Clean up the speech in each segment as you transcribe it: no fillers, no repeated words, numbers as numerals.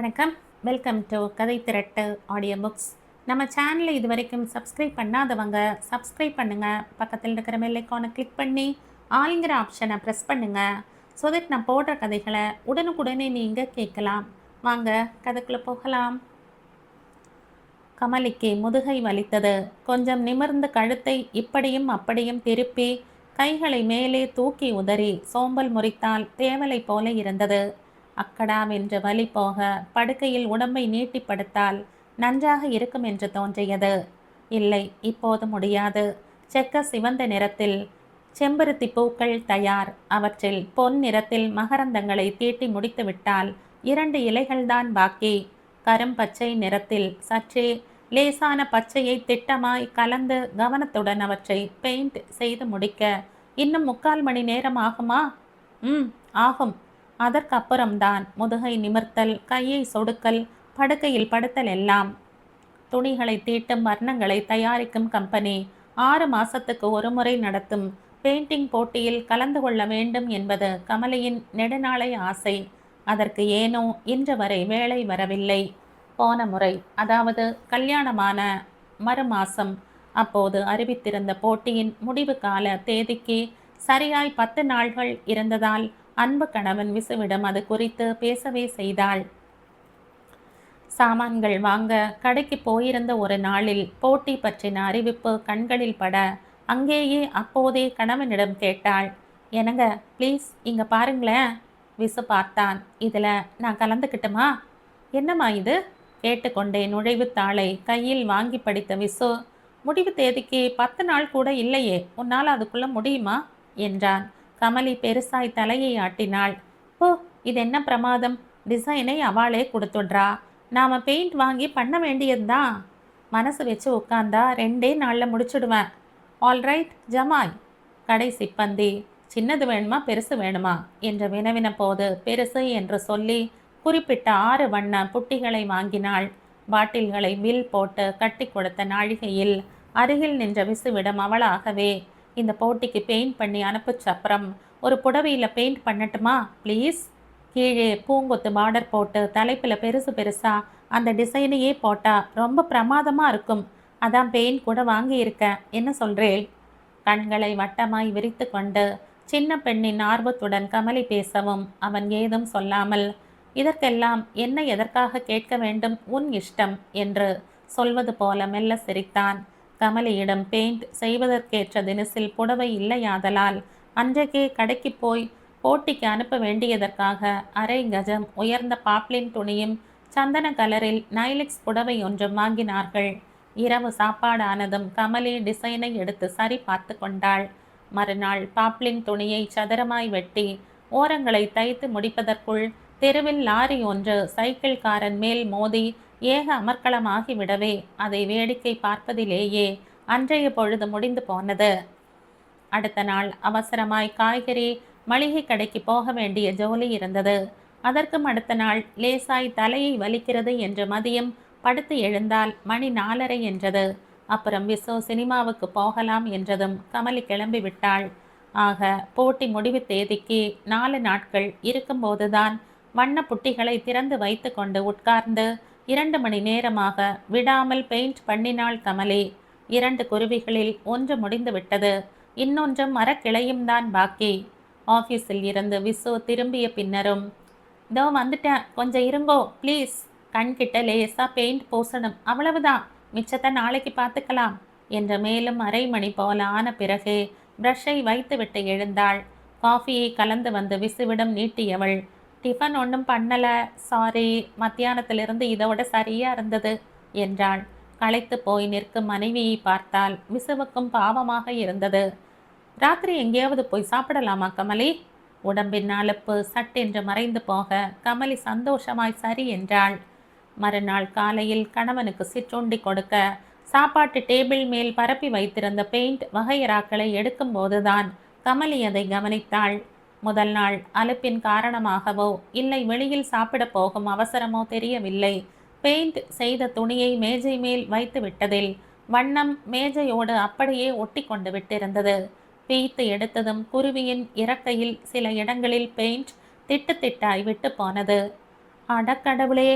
வணக்கம். Welcome to கதை திரட்டு audio books. நம்ம சேனலை இது வரைக்கும் சப்ஸ்கிரைப் பண்ணாதவங்க சப்ஸ்கிரைப் பண்ணுங்க. பக்கத்தில் இருக்கிற பெல் ஐகானை கிளிக் பண்ணி ஆல்ங்கிற ஆப்ஷனை ப்ரெஸ் பண்ணுங்க. ஸோ தட் நான் போடுற கதைகளை உடனுக்குடனே நீங்கள் கேட்கலாம். வாங்க கதைக்குள்ளே போகலாம். கமலிக்கு முதுகை வலித்தது. கொஞ்சம் நிமிர்ந்து கழுத்தை இப்படியும் அப்படியும் திருப்பி கைகளை மேலே தூக்கி உதறி சோம்பல் முறித்தால் தேவலை போல இருந்தது. அக்கடாவென்று வலி போக படுக்கையில் உடம்பை நீட்டி படுத்தால் நன்றாக இருக்கும் என்று தோன்றியது. இல்லை, இப்போது முடியாது. செக்க சிவந்த நிறத்தில் செம்பருத்தி பூக்கள் தயார். அவற்றில் பொன் நிறத்தில் மகரந்தங்களை தீட்டி முடித்து விட்டால் 2 இலைகள்தான் பாக்கி. கரும்பச்சை நிறத்தில் சற்றே லேசான பச்சையை திட்டமாய் கலந்து கவனத்துடன் அவற்றை பெயிண்ட் செய்து முடிக்க இன்னும் 3/4 மணி நேரம் ஆகுமா? ஆகும். அதற்கப்புறம்தான் முதுகை நிமிர்த்தல், கையை சொடுக்கல், படுக்கையில் படுத்தல் எல்லாம். துணிகளை தீட்டும் வர்ணங்களை தயாரிக்கும் கம்பெனி 6 மாசத்துக்கு ஒரு முறை நடத்தும் பெயிண்டிங் போட்டியில் கலந்து கொள்ள வேண்டும் என்பது கமலியின் நெடுநாளை ஆசை. அதற்கு ஏனோ இன்று வரை வேலை வரவில்லை. போன முறை, அதாவது கல்யாணமான மறுமாசம், அப்போது அறிவித்திருந்த போட்டியின் முடிவு கால தேதிக்கு சரியாய் 10 நாள்கள் இருந்ததால் அன்பு கணவன் விசுவிடம் அது குறித்து பேசவே செய்தாள். சாமான்கள் வாங்க கடைக்கு போயிருந்த ஒரு நாளில் போட்டி பற்றின அறிவிப்பு கண்களில் பட அங்கேயே அப்போதே கணவனிடம் கேட்டாள். என்னங்க, ப்ளீஸ் இங்கே பாருங்களேன். விசு பார்த்தான். இதில் நான் கலந்துக்கிட்டுமா? என்னம்மா இது? கேட்டுக்கொண்டே நுழைவுத்தாளை கையில் வாங்கி படித்த விசு, முடிவு தேதிக்கு 10 நாள் கூட இல்லையே, உன்னால் அதுக்குள்ளே முடியுமா என்றான். கமலி பெருசாய் தலையை ஆட்டினாள். ஓ, இது என்ன பிரமாதம்! டிசைனை அவளே கொடுத்துடுறா. நாம் பெயிண்ட் வாங்கி பண்ண வேண்டியதுதான். மனசு வச்சு உட்காந்தா 2 நாளில் முடிச்சுடுவேன். ஆல்ரைட் ஜமாய். கடை சிப்பந்தி, சின்னது வேணுமா பெருசு வேணுமா என்று வினவின போது பெருசு என்று சொல்லி குறிப்பிட்ட 6 வண்ண புட்டிகளை வாங்கினாள். பாட்டில்களை பில் போட்டு கட்டி கொடுத்த நாழிகையில் அருகில் நின்ற விசுவிடம் அவளாகவே, இந்த போட்டிக்கு பெயிண்ட் பண்ணி அனுப்புச்சப்புறம் ஒரு புடவையில் பெயிண்ட் பண்ணட்டுமா ப்ளீஸ்? கீழே பூங்கொத்து பார்டர் போட்டு தலைப்பில் பெருசு பெருசாக அந்த டிசைனையே போட்டால் ரொம்ப பிரமாதமாக இருக்கும். அதான் பெயிண்ட் கூட வாங்கியிருக்க. என்ன சொல்கிறேன்? கண்களை வட்டமாய் விரித்து கொண்டு சின்ன பெண்ணின் ஆர்வத்துடன் கமலி பேசவும் அவன் ஏதும் சொல்லாமல், இதற்கெல்லாம் என்ன எதற்காக கேட்க வேண்டும், உன் இஷ்டம் என்று சொல்வது போல மெல்ல சிரித்தான். கமலியிடம் பெயிண்ட் செய்வதற்கேற்ற தினசில் புடவை இல்லையாதலால் அன்றைக்கே கடைக்கு போய் போட்டிக்கு அனுப்ப வேண்டியதற்காக 1/2 கஜம் உயர்ந்த பாப்லின் துணியும் சந்தன கலரில் நைலிக்ஸ் புடவை ஒன்றும் வாங்கினார்கள். இரவு சாப்பாடானதும் கமலி டிசைனை எடுத்து சரி பார்த்து கொண்டாள். மறுநாள் பாப்லின் துணியை சதுரமாய் வெட்டி ஓரங்களை தைத்து முடிப்பதற்குள் தெருவில் லாரி ஒன்று சைக்கிள்காரன் மேல் மோதி ஏக அமர்க்களமாகிவிடவே அதை வேடிக்கை பார்ப்பதிலேயே அன்றைய பொழுது முடிந்து போனது. அடுத்த நாள் அவசரமாய் காய்கறி மளிகை கடைக்கு போக வேண்டிய ஜோலி இருந்தது. அதற்கும் அடுத்த நாள் லேசாய் தலையை வலிக்கிறது என்று மதியம் படுத்து எழுந்தால் மணி 4:30 என்றது. அப்புறம் விசு சினிமாவுக்கு போகலாம் என்றதும் கமலி கிளம்பி விட்டாள். ஆக போட்டி முடிவு தேதிக்கு 4 நாட்கள் இருக்கும்போதுதான் வண்ண புட்டிகளை திறந்து வைத்து கொண்டு உட்கார்ந்து 2 மணி நேரமாக விடாமல் பெயிண்ட் பண்ணினாள் கமலி. 2 குருவிகளில் ஒன்று முடிந்து விட்டது. இன்னொன்றும் மரக்கிளையும் தான் பாக்கி. ஆஃபீஸில் இருந்து விசு திரும்பிய பின்னரும், இதோ வந்துட்டேன், கொஞ்சம் இருங்கோ ப்ளீஸ், கண்கிட்ட லேசாக பெயிண்ட் பூசணும், அவ்வளவுதான், மிச்சத்தை நாளைக்கு பார்த்துக்கலாம் என்று மேலும் 1/2 மணி போல ஆன பிறகு ப்ரஷை வைத்துவிட்டு எழுந்தாள். காஃபியை கலந்து வந்து விசுவிடம் நீட்டியவள், டிஃபன் ஒன்றும் பண்ணலை, சாரி, மத்தியானத்திலிருந்து இதோட சரியாக இருந்தது என்றாள். களைத்து போய் நிற்கும் மனைவியை பார்த்தால் விசுவுக்கும் பாவமாக இருந்தது. ராத்திரி எங்கேயாவது போய் சாப்பிடலாமா கமலி? உடம்பின் அலுப்பு சட்டென்று மறைந்து போக கமலி சந்தோஷமாய் சரி என்றாள். மறுநாள் காலையில் கணவனுக்கு சிற்றுண்டி கொடுக்க சாப்பாட்டு டேபிள் மேல் பரப்பி வைத்திருந்த பெயிண்ட் வகையறாக்களை எடுக்கும் போதுதான் கமலி அதை கவனித்தாள். முதல் நாள் அலுப்பின் காரணமாகவோ இல்லை வெளியில் சாப்பிட போகும் அவசரமோ தெரியவில்லை, பெயிண்ட் செய்த துணியை மேஜை மேல் வைத்து விட்டதில் வண்ணம் மேஜையோடு அப்படியே ஒட்டி கொண்டு விட்டிருந்தது. பீய்த்து எடுத்ததும் குருவியின் இறக்கையில் சில இடங்களில் பெயிண்ட் திட்டு திட்டாய் விட்டு போனது. அடக்கடவுளே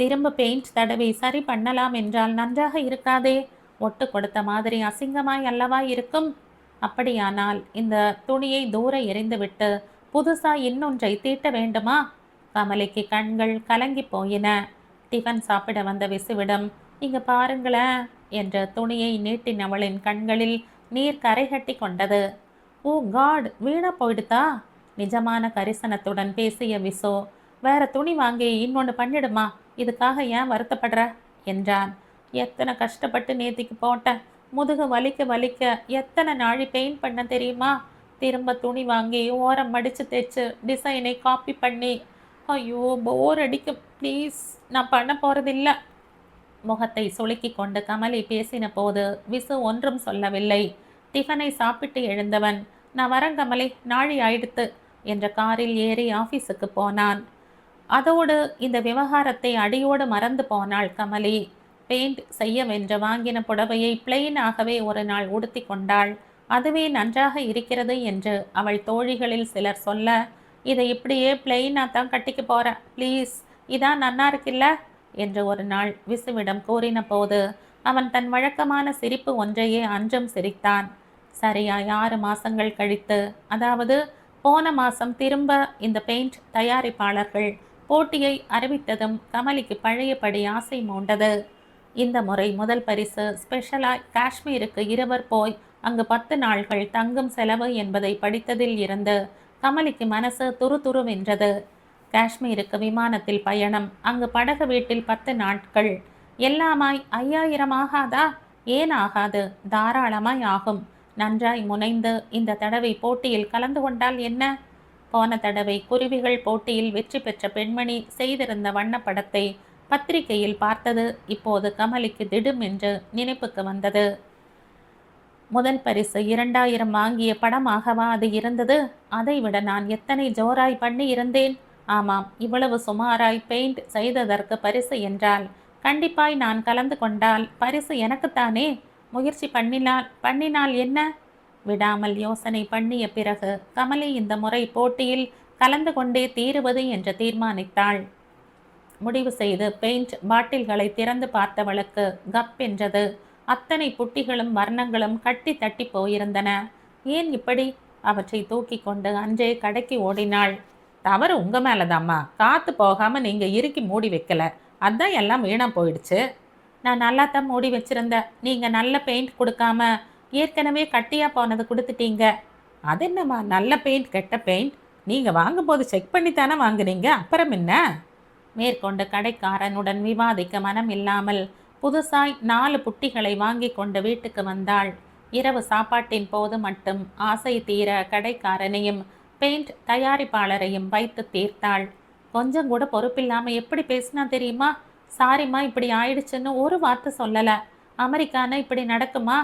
திரும்ப பெயிண்ட் தடவி சரி பண்ணலாம் என்றால் நன்றாக இருக்காதே? ஒட்டு கொடுத்த மாதிரி அசிங்கமாய் அல்லவா இருக்கும்? அப்படியானால் இந்த துணியை தூர எறிந்துவிட்டு புதுசா இன்னொன்றை தீட்ட வேண்டுமா? கமலிக்கு கண்கள் கலங்கி போயின. டிஃபன் சாப்பிட வந்த விசுவிடம், இங்க பாருங்களேன் என்ற துணியை நீட்டினவளின் கண்களில் நீர் கரைகட்டி கொண்டது. ஓ காட், வீணா போயிடுதா? நிஜமான கரிசனத்துடன் பேசிய விசு, வேற துணி வாங்கி இன்னொன்று பண்ணிடுமா, இதுக்காக ஏன் வருத்தப்படுற என்றான். எத்தனை கஷ்டப்பட்டு நேத்திக்கு போட்டேன், முதுகு வலிக்க வலிக்க எத்தனை நாழி பெயிண்ட் பண்ண தெரியுமா? திரும்ப துணி வாங்கி ஓரம் மடித்து தைச்சு டிசைனை காப்பி பண்ணி, ஐயோ போர் அடிக்கும், ப்ளீஸ் நான் பண்ண போகிறதில்ல. முகத்தை சுளுக்கி கொண்டு கமலி பேசின போது விசு ஒன்றும் சொல்லவில்லை. டிஃபனை சாப்பிட்டு எழுந்தவன், நான் வரேன் கமலி, நாழி ஆயிடுத்து என்ற காரில் ஏறி ஆஃபீஸுக்கு போனான். அதோடு இந்த விவகாரத்தை அடியோடு மறந்து போனாள் கமலி. பெயிண்ட் செய்யவென்று வாங்கின புடவையை பிளெயினாகவே ஒரு நாள் உடுத்தி கொண்டாள். அதுவே நன்றாக இருக்கிறது என்று அவள் தோழிகளில் சிலர் சொல்ல, இதை இப்படியே பிளெயினாக தான் கட்டிக்க போகிறேன், ப்ளீஸ் இதான் நன்னா இருக்குல்ல என்று ஒரு நாள் விசுவிடம் கூறின போது அவன் தன் வழக்கமான சிரிப்பு ஒன்றையே அன்றும் சிரித்தான். சரியாய் 6 மாசங்கள் கழித்து, அதாவது போன மாசம் திரும்ப இந்த பெயிண்ட் தயாரிப்பாளர்கள் போட்டியை அறிவித்ததும் கமலிக்கு பழையபடி ஆசை மூண்டது. இந்த முறை முதல் பரிசு ஸ்பெஷலாய் காஷ்மீருக்கு இருவர் போய் அங்கு 10 நாள்கள் தங்கும் செலவு என்பதை படித்ததில் இருந்து கமலிக்கு மனசு துருதுருவென்றது. காஷ்மீருக்கு விமானத்தில் பயணம், அங்கு படகு வீட்டில் 10 நாட்கள், எல்லாமாய் 5000 ஆகாதா? ஏன் ஆகாது, தாராளமாய் ஆகும். நன்றாய் முனைந்து இந்த தடவை போட்டியில் கலந்து கொண்டால் என்ன? போன தடவை குருவிகள் போட்டியில் வெற்றி பெற்ற பெண்மணி செய்திருந்த வண்ணப்படத்தை பத்திரிகையில் பார்த்தது இப்போது கமலிக்கு திடும் என்று நினைப்புக்கு வந்தது. முதல் பரிசு 2000 வாங்கிய படமாகவா அது இருந்தது? அதைவிட நான் எத்தனை ஜோராய் பண்ணி இருந்தேன். ஆமாம், இவ்வளவு சுமாராய் பெயிண்ட் செய்ததற்கு பரிசு என்றால் கண்டிப்பாய் நான் கலந்து கொண்டால் பரிசு எனக்குத்தானே. முயற்சி பண்ணினால் என்ன? விடாமல் யோசனை பண்ணிய பிறகு கமலி இந்த முறை போட்டியில் கலந்து கொண்டே தீருவது என்று தீர்மானித்தாள். முடிவு செய்து பெயிண்ட் பாட்டில்களை திறந்து பார்த்தவளுக்கு கப் என்றது. அத்தனை புட்டிகளும் வர்ணங்களும் கட்டி தட்டி போயிருந்தன. ஏன் இப்படி? அவற்றை தூக்கி கொண்டு அன்றே கடைக்கு ஓடினாள். தவறு உங்க மேலதாம்மா, காத்து போகாம நீங்க இறுக்கி மூடி வைக்கல, அதான் எல்லாம் வீணா போயிடுச்சு. நான் நல்லா தான் மூடி வச்சிருந்தேன், நீங்க நல்ல பெயிண்ட் கொடுக்காம ஏற்கனவே கட்டியா போனது கொடுத்துட்டீங்க. அது என்னம்மா நல்ல பெயிண்ட் கெட்ட பெயிண்ட்? நீங்க வாங்கும்போது செக் பண்ணித்தானே வாங்குனீங்க, அப்புறம் என்ன? மேற்கொண்டு கடைக்காரனுடன் விவாதிக்க மனம் இல்லாமல் புதுசாய் 4 புட்டிகளை வாங்கி கொண்டு வீட்டுக்கு வந்தாள். இரவு சாப்பாட்டின் போது மட்டும் ஆசை தீர கடைக்காரனையும் பெயிண்ட் தயாரிப்பாளரையும் வைத்து தீர்த்தாள். கொஞ்சம் கூட பொறுப்பில்லாமல் எப்படி பேசினா தெரியுமா? சாரிம்மா, இப்படி ஆயிடுச்சுன்னு ஒரு வார்த்தை சொல்லலை. அமெரிக்கான இப்படி நடக்குமா?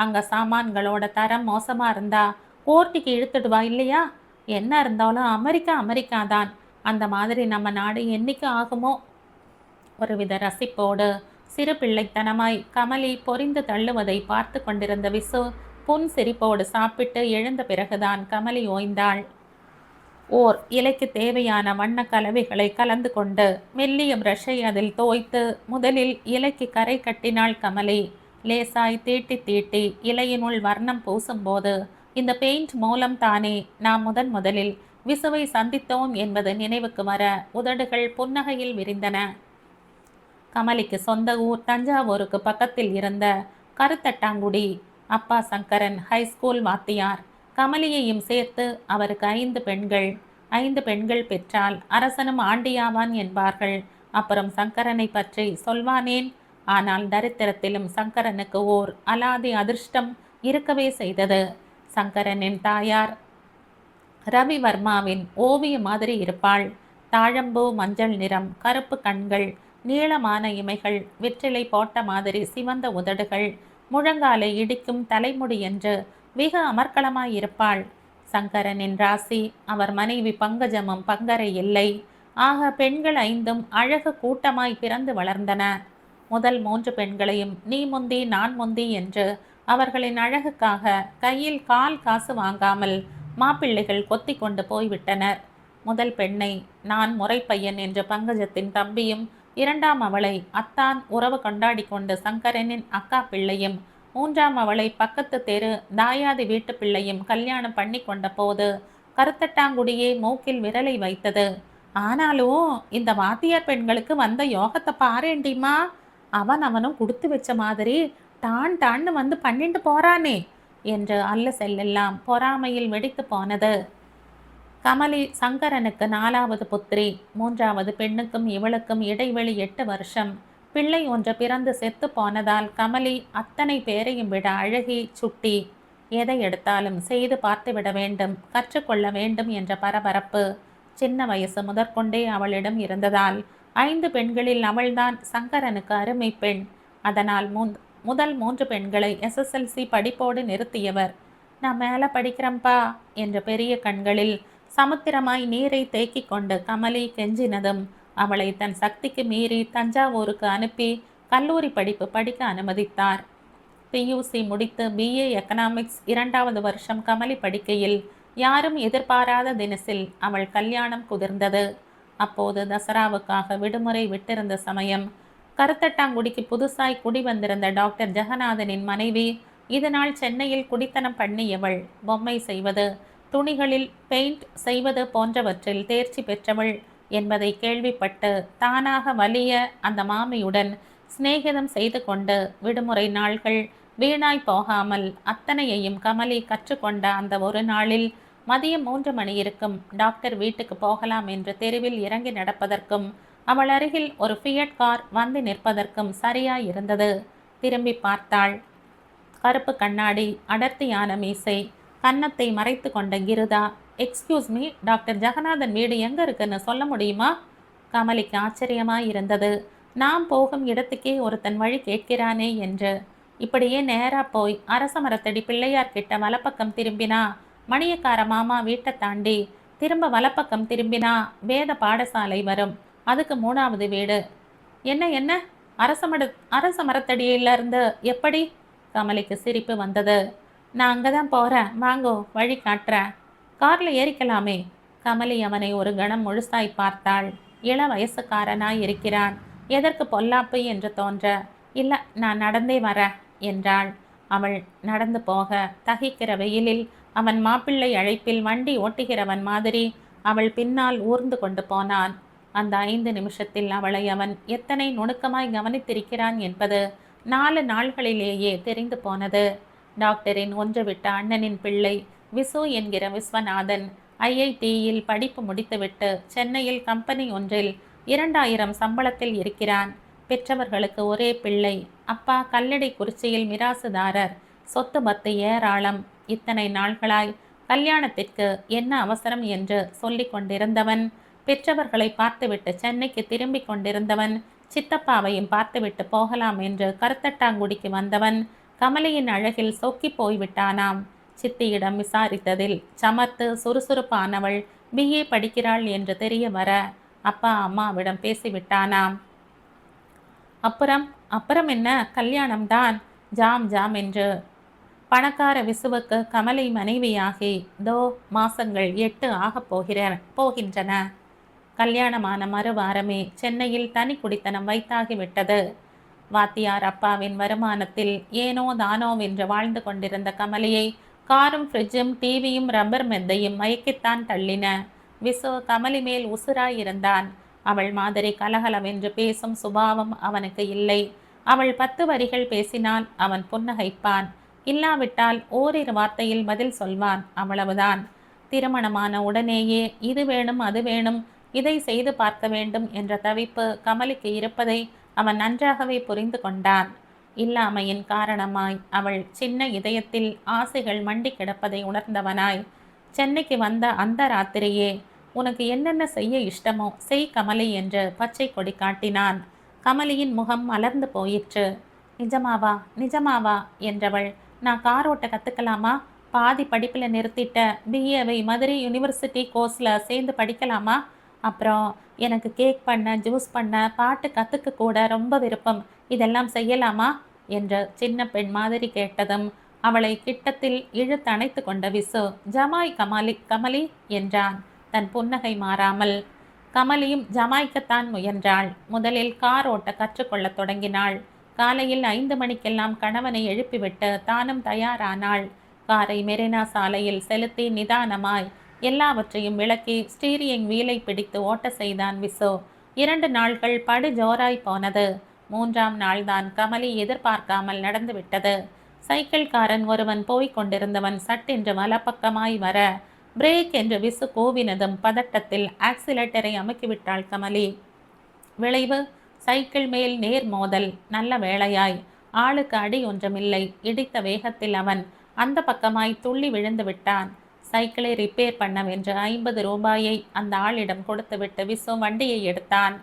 அங்கே சாமான்களோட தரம் மோசமாக இருந்தா கோர்ட்டுக்கு இழுத்துடுவா இல்லையா? என்ன இருந்தாலும் அமெரிக்கா தான். அந்த மாதிரி நம்ம நாடு என்னைக்கு ஆகுமோ? ஒருவித ரசிப்போடு சிறு பிள்ளைத்தனமாய் கமலி பொறிந்து தள்ளுவதை பார்த்து கொண்டிருந்த விசு புன் சிரிப்போடு சாப்பிட்டு எழுந்த பிறகுதான் கமலி ஓய்ந்தாள். ஓர் இலைக்கு தேவையான வண்ண கலவைகளை கலந்து கொண்டு மெல்லிய பிரஷை அதில் தோய்த்து முதலில் இலைக்கு கரை கட்டினாள் கமலி. லேசாய் தீட்டி தீட்டி இலையினுள் வர்ணம் பூசும்போது இந்த பெயிண்ட் மூலம் தானே நாம் முதலில் விசுவை சந்தித்தோம் என்பது நினைவுக்கு வர உதடுகள் புன்னகையில் விரிந்தன. கமலிக்கு சொந்த ஊர் தஞ்சாவூருக்கு பக்கத்தில் இருந்த கருத்தட்டாங்குடி. அப்பா சங்கரன் ஹைஸ்கூல் வாத்தியார். கமலியையும் சேர்த்து அவருக்கு 5 பெண்கள். 5 பெண்கள் பெற்றால் அரசனும் ஆண்டியாவான் என்பார்கள். அப்புறம் சங்கரனை பற்றி சொல்வானேன்? ஆனால் தரித்திரத்திலும் சங்கரனுக்கு ஓர் அலாதி அதிர்ஷ்டம் இருக்கவே செய்தது. சங்கரனின் தாயார் ரவிவர்மாவின் ஓவிய மாதிரி இருப்பாள். தாழம்பூ மஞ்சள் நிறம், கருப்பு கண்கள், நீளமான இமைகள், வெற்றிலை போட்ட மாதிரி சிவந்த உதடுகள், முழங்காலை இடிக்கும் தலைமுடி என்று மிக அமர்க்களமாயிருப்பாள். சங்கரனின் ராசி அவர் மனைவி பங்கஜமும் பங்கரை இல்லை. ஆக பெண்கள் 5 அழகு கூட்டமாய் பிறந்து வளர்ந்தன. முதல் 3 பெண்களையும் நீ முந்தி நான் முந்தி என்று அவர்களின் அழகுக்காக கையில் கால் காசு வாங்காமல் மாப்பிள்ளைகள் கொத்தி கொண்டு போய்விட்டனர். முதல் பெண்ணை நான் முறைப்பையன் என்ற பங்கஜத்தின் தம்பியும் இரண்டாம் அவளை அத்தான் உறவு கொண்டாடி கொண்டு சங்கரனின் அக்கா பிள்ளையும், மூன்றாம் அவளை பக்கத்து தெரு தாயாதி வீட்டு பிள்ளையும் கல்யாணம் பண்ணி கொண்ட போது கருத்தட்டாங்குடியே மூக்கில் விரலை வைத்தது. ஆனாலும் இந்த வாத்தியார் பெண்களுக்கு வந்த யோகத்தை பாரேண்டிமா, அவனும் கொடுத்து வச்ச மாதிரி டான்னு வந்து பண்ணிட்டு போறானே என்று அல்ல செல்லெல்லாம் பொறாமையில் வெடித்து போனது. கமலி சங்கரனுக்கு 4வது புத்திரி. 3வது பெண்ணுக்கும் இவளுக்கும் இடைவெளி 8 வருஷம். பிள்ளை ஒன்று பிறந்து செத்து போனதால் கமலி அத்தனை பேரையும் விட அழகி, சுட்டி. எதை எடுத்தாலும் செய்து பார்த்துவிட வேண்டும், கற்றுக்கொள்ள வேண்டும் என்ற பரபரப்பு சின்ன வயசு முதற்கொண்டே அவளிடம் இருந்ததால் 5 பெண்களில் அவள்தான் சங்கரனுக்கு அருமை பெண். அதனால் முதல் 3 பெண்களை SSLC படிப்போடு நிறுத்தியவர். நான் மேலே படிக்கிறேன்ப்பா என்ற பெரிய கண்களில் சமுத்திரமாய் நீரை தேக்கிக் கொண்டு கமலி கெஞ்சினதும் அவளை தன் சக்திக்கு மீறி தஞ்சாவூருக்கு அனுப்பி கல்லூரி படிப்பு படிக்க அனுமதித்தார். PUC முடித்து BA எக்கனாமிக்ஸ் 2வது வருஷம் கமலி படிக்கையில் யாரும் எதிர்பாராத தினசில் அவள் கல்யாணம் குதிர்ந்தது. அப்போது தசராவுக்காக விடுமுறை விட்டிருந்த சமயம் கருத்தட்டாங்குடிக்கு புதுசாய் குடி வந்திருந்த டாக்டர் ஜெகநாதனின் மனைவி, இதனால் சென்னையில் குடித்தனம் பண்ணியவள், பொம்மை செய்வது, துணிகளில் பெயிண்ட் செய்வது போன்றவற்றில் தேர்ச்சி பெற்றவள் என்பதை கேள்விப்பட்டு தானாக வலிய அந்த மாமியுடன் சிநேகிதம் செய்து கொண்டு விடுமுறை நாள்கள் வீணாய் போகாமல் அத்தனையையும் கமலி கற்றுக்கொண்ட அந்த ஒரு நாளில் மதியம் 3 மணி இருக்கும் டாக்டர் வீட்டுக்கு போகலாம் என்று தெருவில் இறங்கி நடப்பதற்கும் அவள் அருகில் ஒரு ஃபியட் கார் வந்து நிற்பதற்கும் சரியாய் இருந்தது. திரும்பி பார்த்தாள். கருப்பு கண்ணாடி, அடர்த்தியான மீசை, கன்னத்தை மறைத்து கொண்ட கிருதா. எக்ஸ்கியூஸ் மீ, டாக்டர் ஜெகநாதன் வீடு எங்க இருக்குன்னு சொல்ல முடியுமா? கமலிக்கு ஆச்சரியமாய் இருந்தது. நாம் போகும் இடத்துக்கே ஒருத்தன் வழி கேட்கிறானே என்று. இப்படியே நேரா போய் அரச மரத்தடி பிள்ளையார் கிட்ட வலப்பக்கம் திரும்பினா மணியக்கார மாமா வீட்டை தாண்டி திரும்ப வலப்பக்கம் திரும்பினா வேத பாடசாலை வரும். அதுக்கு 3வது வீடு. என்ன அரச மரத்தடியிலிருந்து எப்படி? கமலிக்கு சிரிப்பு வந்தது. நான் அங்கே தான் போகிறேன், வாங்கோ, வழி காட்டுறேன். காரில் ஏறிக்கலாமே. கமலி அவனை ஒரு கணம் முழுசாய் பார்த்தாள். இள வயசுக்காரனாய் இருக்கிறான். எதற்கு பொல்லாப்பு என்று தோன்ற. இல்லை, நான் நடந்தே வரேன் என்றாள். அவள் நடந்து போக தகிக்கிற வெயிலில் அவன் மாப்பிள்ளை அழைப்பில் வண்டி ஓட்டுகிறவன் மாதிரி அவள் பின்னால் ஊர்ந்து கொண்டு போனான். அந்த 5 நிமிஷத்தில் அவளை அவன் எத்தனை நுணுக்கமாய் கவனித்திருக்கிறான் என்பது 4 நாள்களிலேயே தெரிந்து போனது. டாக்டரின் ஒன்றுவிட்ட அண்ணனின் பிள்ளை விசு என்கிற விஸ்வநாதன் IITயில் படிப்பு முடித்துவிட்டு சென்னையில் கம்பெனி ஒன்றில் 2000 சம்பளத்தில் இருக்கிறான். பெற்றவர்களுக்கு ஒரே பிள்ளை. அப்பா கல்லடை குறிச்சியில் மிராசுதாரர். சொத்து பத்து ஏராளம். இத்தனை நாள்களாய் கல்யாணத்திற்கு என்ன அவசரம் என்று சொல்லி கொண்டிருந்தவன், பெற்றவர்களை பார்த்துவிட்டு சென்னைக்கு திரும்பி கொண்டிருந்தவன், சித்தப்பாவையும் பார்த்துவிட்டு போகலாம் என்று கருத்தட்டாங்குடிக்கு வந்தவன் கமலியின் அழகில் சொக்கி போய்விட்டானாம். சித்தியிடம் விசாரித்ததில் சமத்து சுறுசுறுப்பானவள் BA படிக்கிறாள் என்று தெரிய வர அப்பா அம்மாவிடம் பேசிவிட்டானாம். அப்புறம் என்ன, கல்யாணம்தான், ஜாம் என்று. பணக்கார விசுவுக்கு கமலை மனைவியாகி மாசங்கள் 8 ஆகப் போகின்றன. கல்யாணமான மறுவாரமே சென்னையில் தனி குடித்தனம் வைத்தாகிவிட்டது. வாத்தியார் அப்பாவின் வருமானத்தில் ஏனோ தானோவென்று வாழ்ந்து கொண்டிருந்த கமலியை காரும் ஃப்ரிட்ஜும் டிவியும் ரப்பர் மெத்தையும் மயக்கித்தான் தள்ளின. விசு கமலி மேல் உசுராயிருந்தான். அவள் மாதிரி கலகலவென்று பேசும் சுபாவம் அவனுக்கு இல்லை. அவள் 10 வரிகள் பேசினால் அவன் புன்னகைப்பான். இல்லாவிட்டால் ஓரிரு வார்த்தையில் பதில் சொல்வான், அவ்வளவுதான். திருமணமான உடனேயே இது வேணும் அது வேணும், இதை செய்து பார்க்க வேண்டும் என்ற தவிப்பு கமலிக்கு இருப்பதை அவன் நன்றாகவே புரிந்து கொண்டான். இல்லாமையின் காரணமாய் அவள் சின்ன இதயத்தில் ஆசைகள் மண்டி கிடப்பதை உணர்ந்தவனாய் சென்னைக்கு வந்த அந்த ராத்திரியே உனக்கு என்னென்ன செய்ய இஷ்டமோ செய் கமலி என்று பச்சை கொடி காட்டினான். கமலியின் முகம் மலர்ந்து போயிற்று. நிஜமாவா என்றவள். நான் கார் ஓட்ட கற்றுக்கலாமா? பாதி படிப்பில் நிறுத்திட்ட BAவை மதுரை யூனிவர்சிட்டி கோர்ஸில் சேர்ந்து படிக்கலாமா? அப்புறம் எனக்கு கேக் பண்ண, ஜூஸ் பண்ண, பாட்டு கற்றுக்க கூட ரொம்ப விருப்பம். இதெல்லாம் செய்யலாமா என்று சின்ன பெண் மாதிரி கேட்டதும் அவளை கிட்டத்தில் இழுத்தணைத்து கொண்ட விசு, ஜமாய் கமலி என்றான் தன் புன்னகை மாறாமல். கமலியும் ஜமாய்க்கத்தான் முயன்றாள். முதலில் கார் ஓட்ட கற்றுக்கொள்ளத் தொடங்கினாள். காலையில் 5 மணிக்கெல்லாம் கணவனை எழுப்பிவிட்டு தானும் தயாரானாள். காரை மெரினா சாலையில் செலுத்தி நிதானமாய் எல்லாவற்றையும் விளக்கி ஸ்டீரிங் வீலை பிடித்து ஓட்ட செய்தான் விசு. 2 நாள்கள் படு ஜோராய் போனது. 3ஆம் நாள்தான் கமலி எதிர்பார்க்காமல் நடந்துவிட்டது. சைக்கிள்காரன் ஒருவன் போய்க் கொண்டிருந்தவன் சட்டென்று வலப்பக்கமாய் வர பிரேக் என்று விசு கூவினதும் பதட்டத்தில் ஆக்சிலேட்டரை அமுக்கிவிட்டாள் கமலி. விளைவு சைக்கிள் மேல் நேர் மோதல். நல்ல வேளையாய் ஆளுக்கு அடி ஒன்றுமில்லை. இடித்த வேகத்தில் அவன் அந்த பக்கமாய் துள்ளி விழுந்து விட்டான். சைக்கிளை ரிப்பேர் பண்ணவென்று 50 ரூபாயை அந்த ஆளிடம் கொடுத்துவிட்டு விசு வண்டியை எடுத்தான்.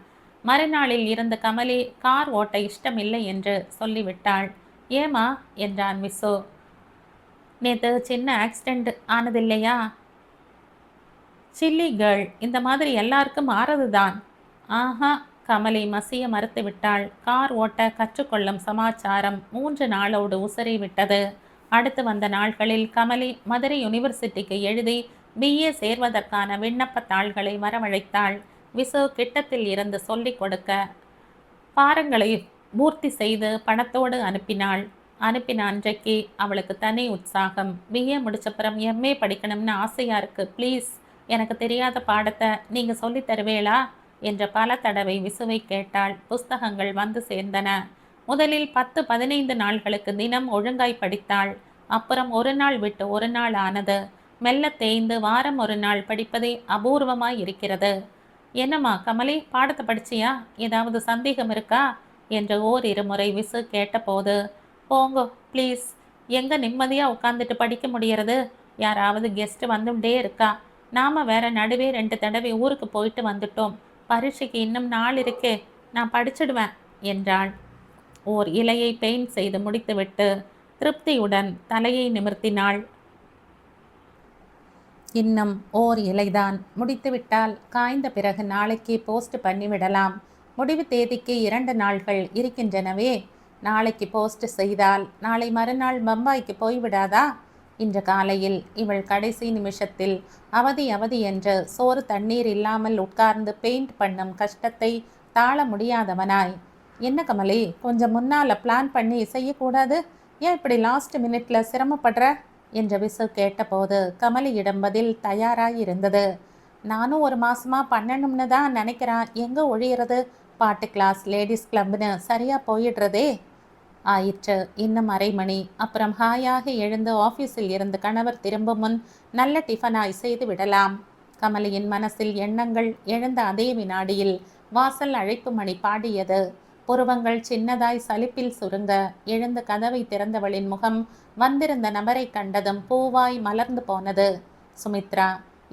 மறுநாளில் இருந்து கமலி கார் ஓட்ட இஷ்டமில்லை என்று சொல்லிவிட்டாள். ஏமா என்றான் விசு. நேற்று சின்ன ஆக்சிடெண்ட் ஆனதில்லையா? சில்லி கேர்ள், இந்த மாதிரி எல்லாருக்கும் ஆறதுதான். ஆஹா, கமலி மசிய மறுத்து விட்டாள். கார் ஓட்ட கற்றுக்கொள்ளும் சமாச்சாரம் 3 நாளோடு உசறி விட்டது. அடுத்து வந்த நாள்களில் கமலி மதுரை யூனிவர்சிட்டிக்கு எழுதி BA சேர்வதற்கான விண்ணப்ப தாள்களை வரவழைத்தாள். விசு கிட்டத்தில் இருந்து சொல்லிக் கொடுக்க பாரங்களை பூர்த்தி செய்து பணத்தோடு அனுப்பினாள். அனுப்பின அன்றைக்கு அவளுக்கு தனி உற்சாகம். BA முடிச்சப்புறம் MA படிக்கணும்னு ஆசையா இருக்கு. ப்ளீஸ் எனக்கு தெரியாத பாடத்தை நீங்கள் சொல்லித் தருவேளா என்ற பல தடவை விசுவை கேட்டாள். புஸ்தகங்கள் வந்து சேர்ந்தன. முதலில் 10-15 நாள்களுக்கு தினம் ஒழுங்காய் படித்தாள். அப்புறம் ஒரு நாள் விட்டு ஒரு நாள் ஆனது. மெல்ல தேய்ந்து வாரம் ஒரு நாள் படிப்பதே அபூர்வமாய் இருக்கிறது. என்னம்மா கமலி, பாடத்தை படிச்சியா? ஏதாவது சந்தேகம் இருக்கா என்று ஓரிரு முறை விசு கேட்டபோது, போங்கோ ப்ளீஸ், எங்கே நிம்மதியாக உட்காந்துட்டு படிக்க முடிகிறது? யாராவது கெஸ்ட் வந்துட்டே இருக்கா. நாம் வேற நடுவே 2 தடவை ஊருக்கு போயிட்டு வந்துட்டோம். பரீட்சைக்கு இன்னும் நாள் இருக்கே, நான் படிச்சிடுவேன் என்றாள். ஓர் இலையை பெயிண்ட் செய்து முடித்துவிட்டு திருப்தியுடன் தலையை நிமிர்த்தினாள். இன்னும் ஓர் இலைதான், முடித்துவிட்டால் காய்ந்த பிறகு நாளைக்கு போஸ்ட் பண்ணிவிடலாம். முடிவு தேதிக்கு 2 நாள்கள் இருக்கின்றனவே. நாளைக்கு போஸ்ட் செய்தால் நாளை மறுநாள் பம்பாய்க்கு போய்விடாதா? இன்று காலையில் இவள் கடைசி நிமிஷத்தில் அவதி என்று சோறு தண்ணீர் இல்லாமல் உட்கார்ந்து பெயிண்ட் பண்ணும் கஷ்டத்தை தாழ முடியாதவனாய், என்ன கமலி, கொஞ்சம் முன்னால் பிளான் பண்ணி செய்யக்கூடாது? ஏன் இப்படி லாஸ்ட் மினிட்ல சிரமப்படுற என்று விசு கேட்டபோது கமலியிடம் பதில் தயாராயிருந்தது. நானும் ஒரு மாசமா பண்ணணும்னு தான் நினைக்கிறேன். எங்கே ஒழியிறது? பாட்டு கிளாஸ், லேடிஸ் கிளப்னு சரியா போயிடுறதே. ஆயிற்று. இன்னும் அரை மணி. அப்புறம் ஹாயாக எழுந்து ஆஃபீஸில் இருந்து கணவர் திரும்பும் முன் நல்ல டிஃபனாய் செய்து விடலாம். கமலியின் மனசில் எண்ணங்கள் எழுந்த அதே வினாடியில் வாசல் அழைப்பு மணி பாடியது. புருவங்கள் சின்னதாய் சலிப்பில் சுருங்க எழுந்த கதவை திறந்தவளின் முகம் வந்திருந்த நபரை கண்டதும் பூவாய் மலர்ந்து போனது. சுமித்ரா,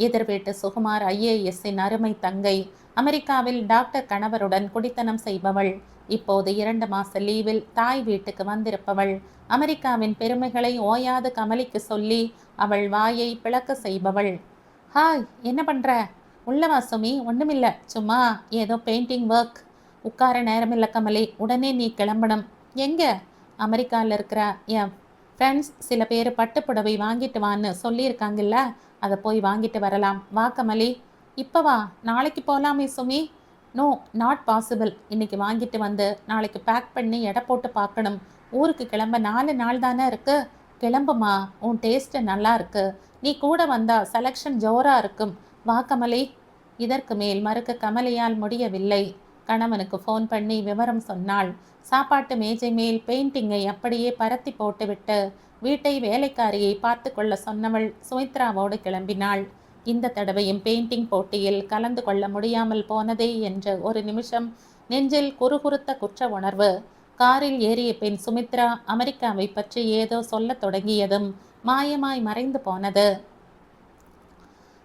எதிர் வீட்டு சுகுமார் IAS-இன் அருமை தங்கை. அமெரிக்காவில் டாக்டர் கணவருடன் குடித்தனம் செய்பவள். இப்போது 2 மாச லீவில் தாய் வீட்டுக்கு வந்திருப்பவள். அமெரிக்காவின் பெருமைகளை ஓயாது கமலிக்கு சொல்லி அவள் வாயை பிளக்க செய்பவள். ஹாய், என்ன பண்ணுற? உள்ளவா சுமி? ஒன்றுமில்ல, சும்மா ஏதோ பெயிண்டிங் ஒர்க். உட்கார நேரமில்ல கமலி, உடனே நீ கிளம்பணும். எங்கே? அமெரிக்காவில் இருக்கிற என் ஃப்ரெண்ட்ஸ் சில பேர் பட்டுப்புடவை வாங்கிட்டு வான்னு சொல்லியிருக்காங்கல்ல, அதை போய் வாங்கிட்டு வரலாம். வா கமலி. இப்போ வா, நாளைக்கு போகலாமே சுமி? No, not possible. இன்னைக்கு வாங்கிட்டு வந்து நாளைக்கு பேக் பண்ணி எடை போட்டு பார்க்கணும். ஊருக்கு கிளம்ப 4 நாள் தானே இருக்கு. கிளம்புமா, உன் டேஸ்ட்டு நல்லா இருக்கு. நீ கூட வந்தா செலெக்ஷன் ஜோராக இருக்கும். வா கமலி. இதற்கு மேல் மறுக்க கமலியால் முடியவில்லை. கணவனுக்கு ஃபோன் பண்ணி விவரம் சொன்னாள். சாப்பாட்டு மேஜை மேல் பெயிண்டிங்கை அப்படியே பரத்தி போட்டுவிட்டு வீட்டை வேலைக்காரியை பார்த்து கொள்ள சொன்னவள் சுமித்ராவோடு கிளம்பினாள். இந்த தடவையும் பெயிண்டிங் போட்டியில் கலந்து கொள்ள முடியாமல் போனதே என்று ஒரு நிமிஷம் நெஞ்சில் குறுகுறுத்த குற்ற உணர்வு. காரில் ஏறிய பின் சுமித்ரா அமெரிக்காவை பற்றி ஏதோ சொல்லத் தொடங்கியதும் மாயமாய் மறைந்து போனது.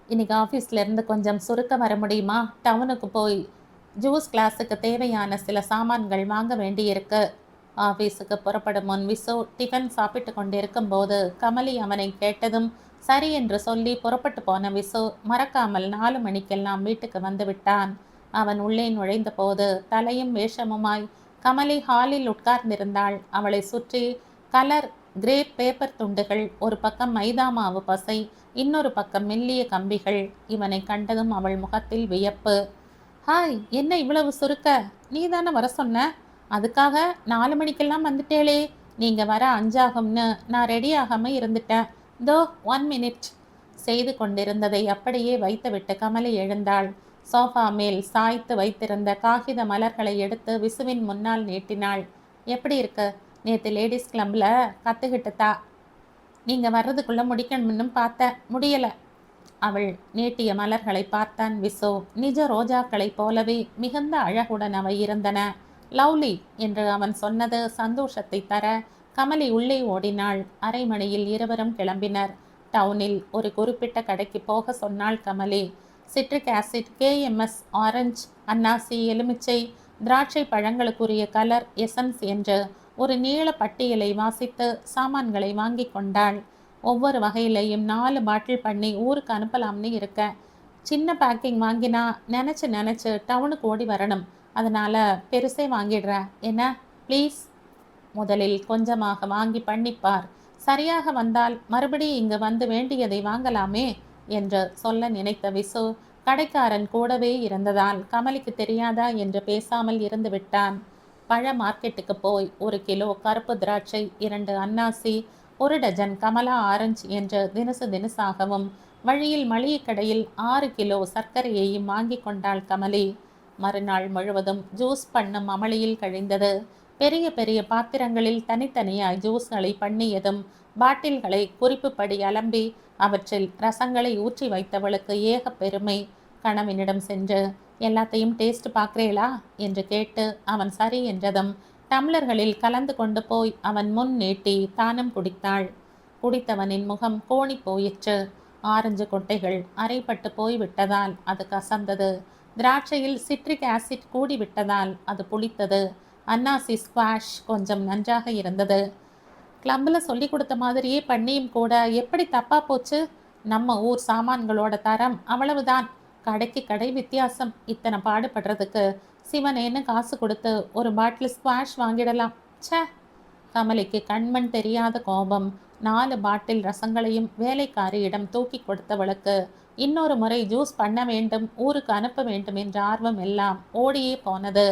இன்னைக்கு ஆஃபீஸ்லேருந்து கொஞ்சம் சுருக்க வர முடியுமா? டவுனுக்கு போய் ஜூஸ் கிளாஸுக்கு தேவையான சில சாமான்கள் வாங்க வேண்டியிருக்கு. ஆஃபீஸுக்கு புறப்படும் முன் விசு டிஃபன் சாப்பிட்டு கொண்டிருக்கும் போது கமலி அவனை கேட்டதும் சரி என்று சொல்லி புறப்பட்டு போன விசு மறக்காமல் 4 மணிக்கெல்லாம் வீட்டுக்கு வந்து விட்டான். அவன் உள்ளே நுழைந்த போது தலையும் வேஷமுமாய் கமலி ஹாலில் உட்கார்ந்திருந்தாள். அவளை சுற்றி கலர் கிரேப் பேப்பர் துண்டுகள், ஒரு பக்கம் மைதா மாவு பசை, இன்னொரு பக்கம் மெல்லிய கம்பிகள். இவனை கண்டதும் அவள் முகத்தில் வியப்பு. ஹாய், என்ன இவ்வளவு சுருக்க? நீ தானே வர சொன்ன? அதுக்காக 4 மணிக்கெல்லாம் வந்துட்டேளே. நீங்க வர 5 ஆகும்னு நான் ரெடி ஆகாம இருந்துட்டேன். தோ 1 மினிட். செய்து கொண்டிருந்ததை அப்படியே வைத்துவிட்டு கமலி எழுந்தாள். சோஃபா மேல் சாய்த்து வைத்திருந்த காகித மலர்களை எடுத்து விசுவின் முன்னால் நீட்டினாள். எப்படி இருக்கு? நேத்து லேடிஸ் கிளப்ல கத்துக்கிட்டு தா. நீங்க வர்றதுக்குள்ள முடிக்கணும்னு பார்த்தேன், முடியல. அவள் நீட்டிய மலர்களை பார்த்தான் விசு. நிஜ ரோஜாக்களைப் போலவே மிகுந்த அழகுடன் அவை இருந்தன. லவ்லி என்று அவன் சொன்னது சந்தோஷத்தை தர கமலி உள்ளே ஓடினாள். அரை மணியில் இருவரும் கிளம்பினர். டவுனில் ஒரு குறிப்பிட்ட கடைக்கு போக சொன்னாள் Kamali. Citric acid, KMS, orange, அன்னாசி, எலுமிச்சை, திராட்சை பழங்களுக்குரிய கலர், எசன்ஸ் என்று ஒரு நீள பட்டியலை வாசித்து சாமான்களை வாங்கி கொண்டாள். ஒவ்வொரு வகையிலையும் 4 பாட்டில் பண்ணி ஊருக்கு அனுப்பலாம்னு இருக்கேன். சின்ன பேக்கிங் வாங்கினா நினச்சி டவுனுக்கு ஓடி வரணும். அதனால் பெருசே வாங்கிடுறேன். என்ன ப்ளீஸ்? முதலில் கொஞ்சமாக வாங்கி பண்ணிப்பார். சரியாக வந்தால் மறுபடியும் இங்கு வந்து வேண்டியதை வாங்கலாமே என்று சொல்ல நினைத்த விசு கடைக்காரன் கூடவே இருந்ததால் கமலிக்கு தெரியாதா என்று பேசாமல் இருந்து விட்டான். பழ மார்க்கெட்டுக்கு போய் 1 கிலோ கருப்பு திராட்சை, 2 அன்னாசி, 1 டஜன் கமலா ஆரஞ்சு என்று தினசாகவும் வழியில் மளிகை கடையில் 6 கிலோ சர்க்கரையையும் வாங்கி கொண்டாள் கமலி. மறுநாள் முழுவதும் ஜூஸ் பண்ணும் அமளியில் கழிந்தது. பெரிய பெரிய பாத்திரங்களில் தனித்தனியாய் ஜூஸ்களை பண்ணியதும் பாட்டில்களை குறிப்புப்படி அலம்பி அவற்றில் ரசங்களை ஊற்றி வைத்தவளுக்கு ஏக பெருமை. கணவனிடம் சென்று எல்லாத்தையும் டேஸ்ட் பார்க்குறேளா என்று கேட்டு அவன் சரி என்றதும் டம்ளர்களில் கலந்து கொண்டு போய் அவன் முன் நீட்டி தானும் குடித்தாள். குடித்தவனின் முகம் கோணி போயிற்று. ஆரஞ்சு கொட்டைகள் அரைப்பட்டு போய்விட்டதால் அது கசந்தது. திராட்சையில் சிட்ரிக் ஆசிட் கூடிவிட்டதால் அது புளித்தது. அன்னாசி ஸ்குவாஷ் கொஞ்சம் நன்றாக இருந்தது. கிளப்பில் சொல்லி கொடுத்த மாதிரியே பண்ணியும் கூட எப்படி தப்பா போச்சு? நம்ம ஊர் சாமான்களோட தரம் அவ்வளவுதான். கடைக்கு கடை வித்தியாசம். இத்தனை பாடுபடுறதுக்கு சிவனேன்னு காசு கொடுத்து ஒரு பாட்டில் ஸ்குவாஷ் வாங்கிடலாம். சே! கமலிக்கு கண்மண் தெரியாத கோபம். 4 பாட்டில் ரசங்களையும் வேலைக்காரியிடம் தூக்கி கொடுத்தவளுக்கு இன்னொரு முறை ஜூஸ் பண்ண வேண்டும், ஊருக்கு அனுப்ப வேண்டும் என்ற ஆர்வம் எல்லாம் ஓடியே போனது.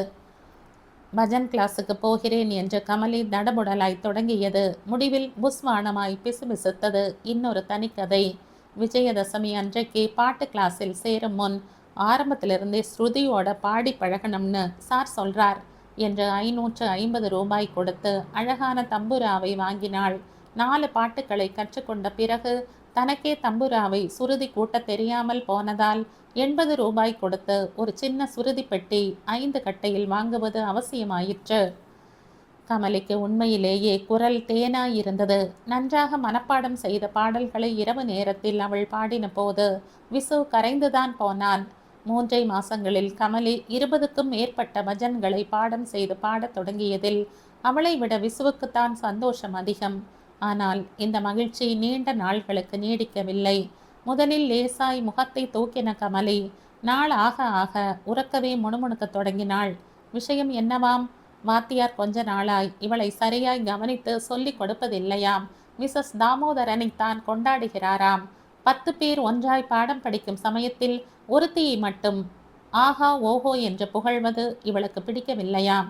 பஜன் கிளாஸுக்கு போகிறேன் என்று கமலி தடபுடலாய் தொடங்கியது முடிவில் புஸ்வானமாய் பிசுபிசுத்தது இன்னொரு தனிக்கதை. விஜயதசமி அன்றைக்கு பாட்டு கிளாஸில் சேரும் முன் ஆரம்பத்திலிருந்தே ஸ்ருதியோட பாடி பழகணும்னு சார் சொல்றார் என்று 550 ரூபாய் கொடுத்து அழகான தம்புராவை வாங்கினாள். 4 பாட்டுக்களை கற்றுக்கொண்ட பிறகு தனக்கே தம்புராவை சுருதி கூட்ட தெரியாமல் போனதால் 80 ரூபாய் கொடுத்து ஒரு சின்ன சுருதி பெட்டி 5 கட்டையில் வாங்குவது அவசியமாயிற்று. கமலிக்கு உண்மையிலேயே குரல் தேனாயிருந்தது. நன்றாக மனப்பாடம் செய்த பாடல்களை இரவு நேரத்தில் அவள் பாடின போது விசு கரைந்துதான் போனான். 3 மாசங்களில் கமலி 20க்கும் மேற்பட்ட பஜன்களை பாடம் செய்து பாடத் தொடங்கியதில் அவளை விட விசுவுக்குத்தான் சந்தோஷம் அதிகம். ஆனால் இந்த மகிழ்ச்சி நீண்ட நாள்களுக்கு நீடிக்கவில்லை. முதலில் லேசாய் முகத்தை தூக்கின கமலி நாள் ஆக ஆக உறக்கவே முணுமுணுக்கத் தொடங்கினாள். விஷயம் என்னவாம்? வாத்தியார் கொஞ்ச நாளாய் இவளை சரியாய் கவனித்து சொல்லிக் கொடுப்பதில்லையாம். மிஸ்ஸஸ் தாமோதரனைத்தான் கொண்டாடுகிறாராம். 10 பேர் ஒன்றாய் பாடம் படிக்கும் சமயத்தில் ஒருத்தியை மட்டும் ஆஹா ஓஹோ என்று புகழ்வது இவளுக்கு பிடிக்கவில்லையாம்.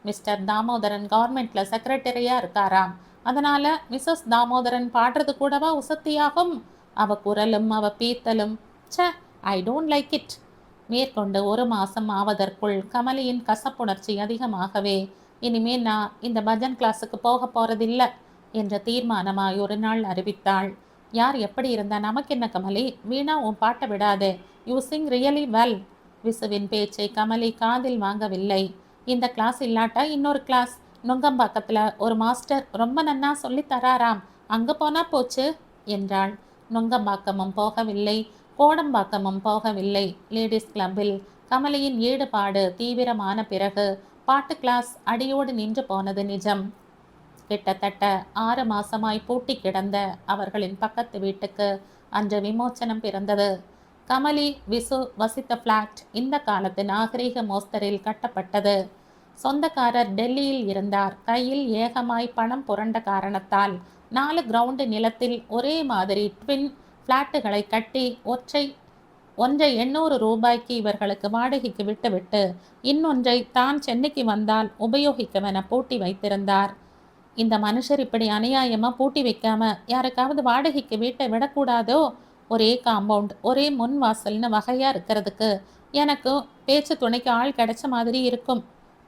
மிஸ்டர் தாமோதரன் கவர்மெண்ட்ல செக்ரட்டரியா இருக்காராம். அதனால மிஸ்ஸஸ் தாமோதரன் பாடுறது கூடவா உசத்தியாகும்? அவ குரலும் அவ பீத்தலும் ச ஐ டோன்ட் லைக் இட். மேற்கொண்டு 1 மாசம் ஆவதற்குள் கமலியின் கசப்புணர்ச்சி அதிகமாகவே இனிமே நான் இந்த பஜன் கிளாஸுக்கு போக போறதில்லை என்ற தீர்மானமாய் ஒரு நாள் அறிவித்தாள். யார் எப்படி இருந்தா நமக்கு என்ன கமலி? வீணா உன் பாட்டை விடாதே. You sing really well. விசுவின் பேச்சை கமலி காதில் வாங்கவில்லை. இந்த கிளாஸ் இல்லாட்டா இன்னொரு கிளாஸ் நுங்கம்பாக்கத்தில் ஒரு மாஸ்டர் ரொம்ப நன்னா சொல்லி தராராம், அங்கே போனா போச்சு என்றாள். நுங்கம்பாக்கமும் போகவில்லை, கோடம்பாக்கமும் போகவில்லை. லேடிஸ் கிளப்பில் கமலியின் ஈடுபாடு தீவிரமான பிறகு பாட்டு கிளாஸ் அடியோடு நின்று போனது நிஜம். கிட்டத்தட்ட 6 மாசமாய் பூட்டி கிடந்த அவர்களின் பக்கத்து வீட்டுக்கு அன்று விமோச்சனம் பிறந்தது. கமலி விசு வசித்த பிளாட் இந்த காலத்து நாகரீக மோஸ்தரில் கட்டப்பட்டது. சொந்தக்காரர் டெல்லியில் இருந்தார். கையில் ஏகமாய் பணம் புரண்ட காரணத்தால் 4 கிரவுண்டு நிலத்தில் ஒரே மாதிரி ட்வின் பிளாட்டுகளை கட்டி ஒன்றை 800 ரூபாய்க்கு இவர்களுக்கு வாடகைக்கு விட்டுவிட்டு இன்னொன்றை தான் சென்னைக்கு வந்தால் உபயோகிக்கவென பூட்டி வைத்திருந்தார். இந்த மனுஷர் இப்படி அநியாயமா பூட்டி வைக்காம யாருக்காவது வாடகைக்கு வீட்டை விடக்கூடாதோ? ஒரே காம்பவுண்ட், ஒரே முன் வாசல்னு வகையா இருக்கிறதுக்கு எனக்கு பேச்சு துணைக்கு ஆள் கிடைச்ச மாதிரி இருக்கும்.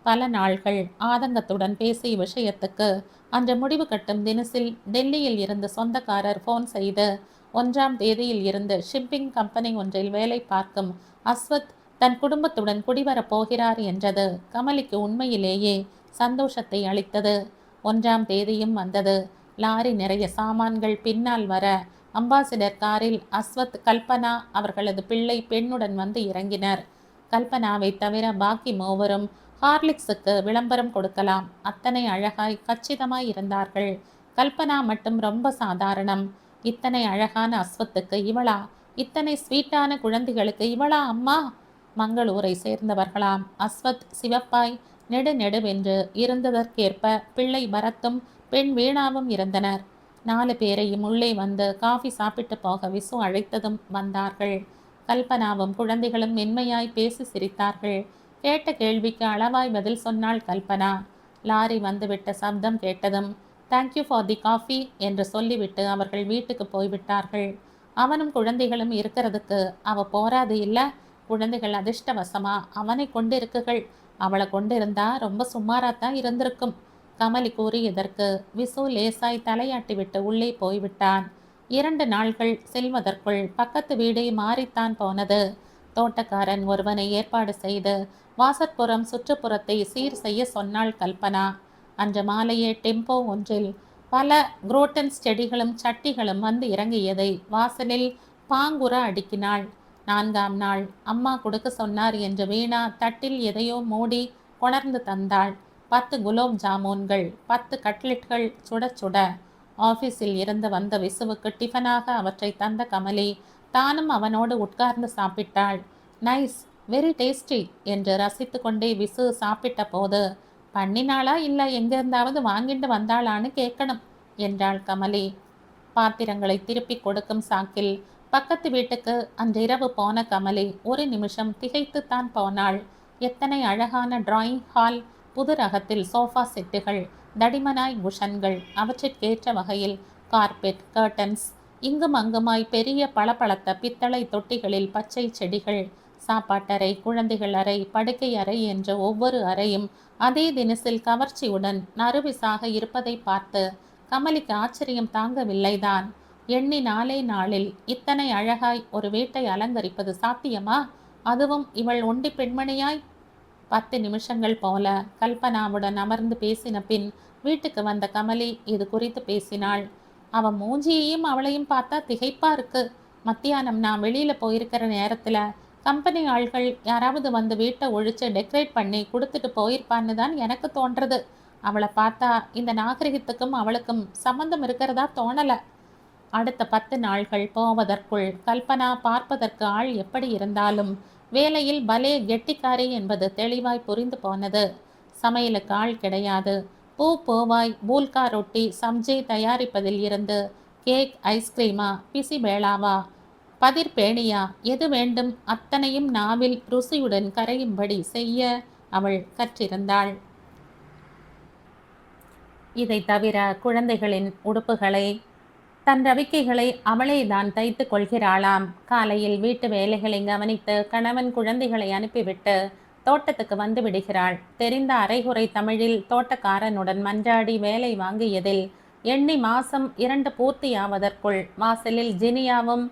பல நாள்கள் ஆதங்கத்துடன் பேசிய விஷயத்துக்கு அன்று முடிவு கட்டும் தினசில் டெல்லியில் இருந்து சொந்தக்காரர் ஃபோன் செய்து 1ஆம் தேதியில் இருந்து ஷிப்பிங் கம்பெனி ஒன்றில் வேலை பார்க்கும் அஸ்வத் தன் குடும்பத்துடன் குடிவரப் போகிறார் என்றது கமலிக்கு உண்மையிலேயே சந்தோஷத்தை அளித்தது. 1ஆம் தேதியும் வந்தது. லாரி நிறைய சாமான்கள் பின்னால் வர அம்பாசிடர் காரில் அஸ்வத், கல்பனா, அவர்களது பிள்ளை பெண்ணுடன் வந்து இறங்கினர். கல்பனாவை தவிர பாக்கி மூவரும் ஹார்லிக்ஸுக்கு விளம்பரம் கொடுக்கலாம், அத்தனை அழகாய் கச்சிதமாய் இருந்தார்கள். கல்பனா மட்டும் ரொம்ப சாதாரணம். இத்தனை அழகான அஸ்வத்துக்கு இவளா? இத்தனை ஸ்வீட்டான குழந்தைகளுக்கு இவளா அம்மா? மங்களூரை சேர்ந்தவர்களாம். அஸ்வத் சிவப்பாய் நெடுநெடுவென்று இருந்ததற்கேற்ப பிள்ளை பரத்தும் பெண் வீணாவும் இருந்தனர். 4 பேரையும் உள்ளே வந்து காஃபி சாப்பிட்டு போக விசு அழைத்ததும் வந்தார்கள். கல்பனாவும் குழந்தைகளும் மென்மையாய் பேசி சிரித்தார்கள். கேட்ட கேள்விக்கு அளவாய் பதில் சொன்னாள் கல்பனா. லாரி வந்துவிட்ட சப்தம் கேட்டதும் தேங்க்யூ ஃபார் தி காஃபி என்று சொல்லிவிட்டு அவர்கள் வீட்டுக்கு போய்விட்டார்கள். அவனும் குழந்தைகளும் இருக்கிறதுக்கு அவ போராது இல்ல. குழந்தைகள் அதிர்ஷ்டவசமா அவனை கொண்டிருக்குகள். அவளை கொண்டிருந்தா ரொம்ப சுமாராத்தான் இருந்திருக்கும். கமலி கூறியதற்கு விசு லேசாய் தலையாட்டிவிட்டு உள்ளே போய்விட்டான். 2 நாள்கள் செல்வதற்குள் பக்கத்து வீடே மாறித்தான் போனது. தோட்டக்காரன் ஒருவனை ஏற்பாடு செய்து வாசற்புறம் சுற்றுப்புறத்தை சீர் செய்ய சொன்னாள் கல்பனா. அன்று மாலையே டெம்போ ஒன்றில் பல குரோட்டன்ஸ் செடிகளும் சட்டிகளும் வந்து இறங்கியதை வாசலில் பாங்குற அடுக்கினாள். 4ஆம் நாள் அம்மா கொடுக்க சொன்னார் என்று வீணா தட்டில் எதையோ மூடி கொணர்ந்து தந்தாள். 10 குலோப் ஜாமூன்கள், 10 கட்லெட்கள் சுட சுட. ஆஃபீஸில் இருந்து வந்த விசுவுக்கு டிஃபனாக அவற்றை தந்த கமலி தானும் அவனோடு உட்கார்ந்து சாப்பிட்டாள். நைஸ், வெரி டேஸ்டி என்று ரசித்து கொண்டே விசு சாப்பிட்ட போது பண்ணினாளா இல்லை எங்கிருந்தாவது வாங்கிட்டு வந்தாளான்னு கேட்கணும் என்றாள் கமலி. பாத்திரங்களை திருப்பி கொடுக்கும் சாக்கில் பக்கத்து வீட்டுக்கு அன்றிரவு போன கமலி ஒரு நிமிஷம் திகைத்துத்தான் போனாள். எத்தனை அழகான டிராயிங் ஹால்! புது ரகத்தில் சோஃபா செட்டுகள், தடிமனாய் குஷன்கள், அவற்றிற்கேற்ற வகையில் கார்பெட், கர்டன்ஸ், இங்கும் அங்குமாய் பெரிய பளபளத்த பித்தளை தொட்டிகளில் பச்சை செடிகள். சாப்பாட்டறை, குழந்தைகள் அறை, படுக்கை அறை என்ற ஒவ்வொரு அறையும் அதே தினசில் கவர்ச்சியுடன் நறுவிசாக இருப்பதை பார்த்து கமலிக்கு ஆச்சரியம் தாங்கவில்லைதான். எண்ணி நாளே நாளில் இத்தனை அழகாய் ஒரு வீட்டை அலங்கரிப்பது சாத்தியமா? அதுவும் இவள் ஒண்டி பெண்மணியாய்? 10 நிமிஷங்கள் போல கல்பனாவுடன் அமர்ந்து பேசின பின் வீட்டுக்கு வந்த கமலி இது குறித்து பேசினாள். அவன் மூஞ்சியையும் அவளையும் பார்த்தா திகைப்பா இருக்கு. மத்தியானம் நான் வெளியில போயிருக்கிற நேரத்துல கம்பெனி ஆள்கள் யாராவது வந்து வீட்டை ஒழிச்சு டெக்கரேட் பண்ணி கொடுத்துட்டு போயிருப்பான்னு தான் எனக்கு தோன்றது. அவளை பார்த்தா இந்த நாகரிகத்துக்கும் அவளுக்கும் சம்பந்தம் இருக்கிறதா தோணலை. அடுத்த 10 நாள்கள் போவதற்குள் கல்பனா பார்ப்பதற்கு ஆள் எப்படி இருந்தாலும் வேலையில் பலே கெட்டிக்காரி என்பது தெளிவாய் புரிந்து போனது. சமையலுக்கு ஆள் கிடையாது. பூவாய், பூல்கா ரொட்டி, சப்ஜி தயாரிப்பதில் இருந்து கேக், ஐஸ்கிரீமா, பிசி பேளாவா, பதிர்பேணியா, எது வேண்டும் அத்தனையும் நாவில் ருசியுடன் கரையும்படி செய்ய அவள் கற்றிருந்தாள். இதை தவிர குழந்தைகளின் உடுப்புகளை, தன் ரவிக்கைகளை அவளே தான் தைத்து கொள்கிறாளாம். காலையில் வீட்டு வேலைகளை கவனித்து கணவன் குழந்தைகளை அனுப்பிவிட்டு தோட்டத்துக்கு வந்து விடுகிறாள். தெரிந்த அரைகுறை தமிழில் தோட்டக்காரனுடன் மன்றாடி வேலை வாங்கியதில் எண்ணி மாசம் 2 பூர்த்தியாவதற்குள் வாசலில் ஜினியாவும்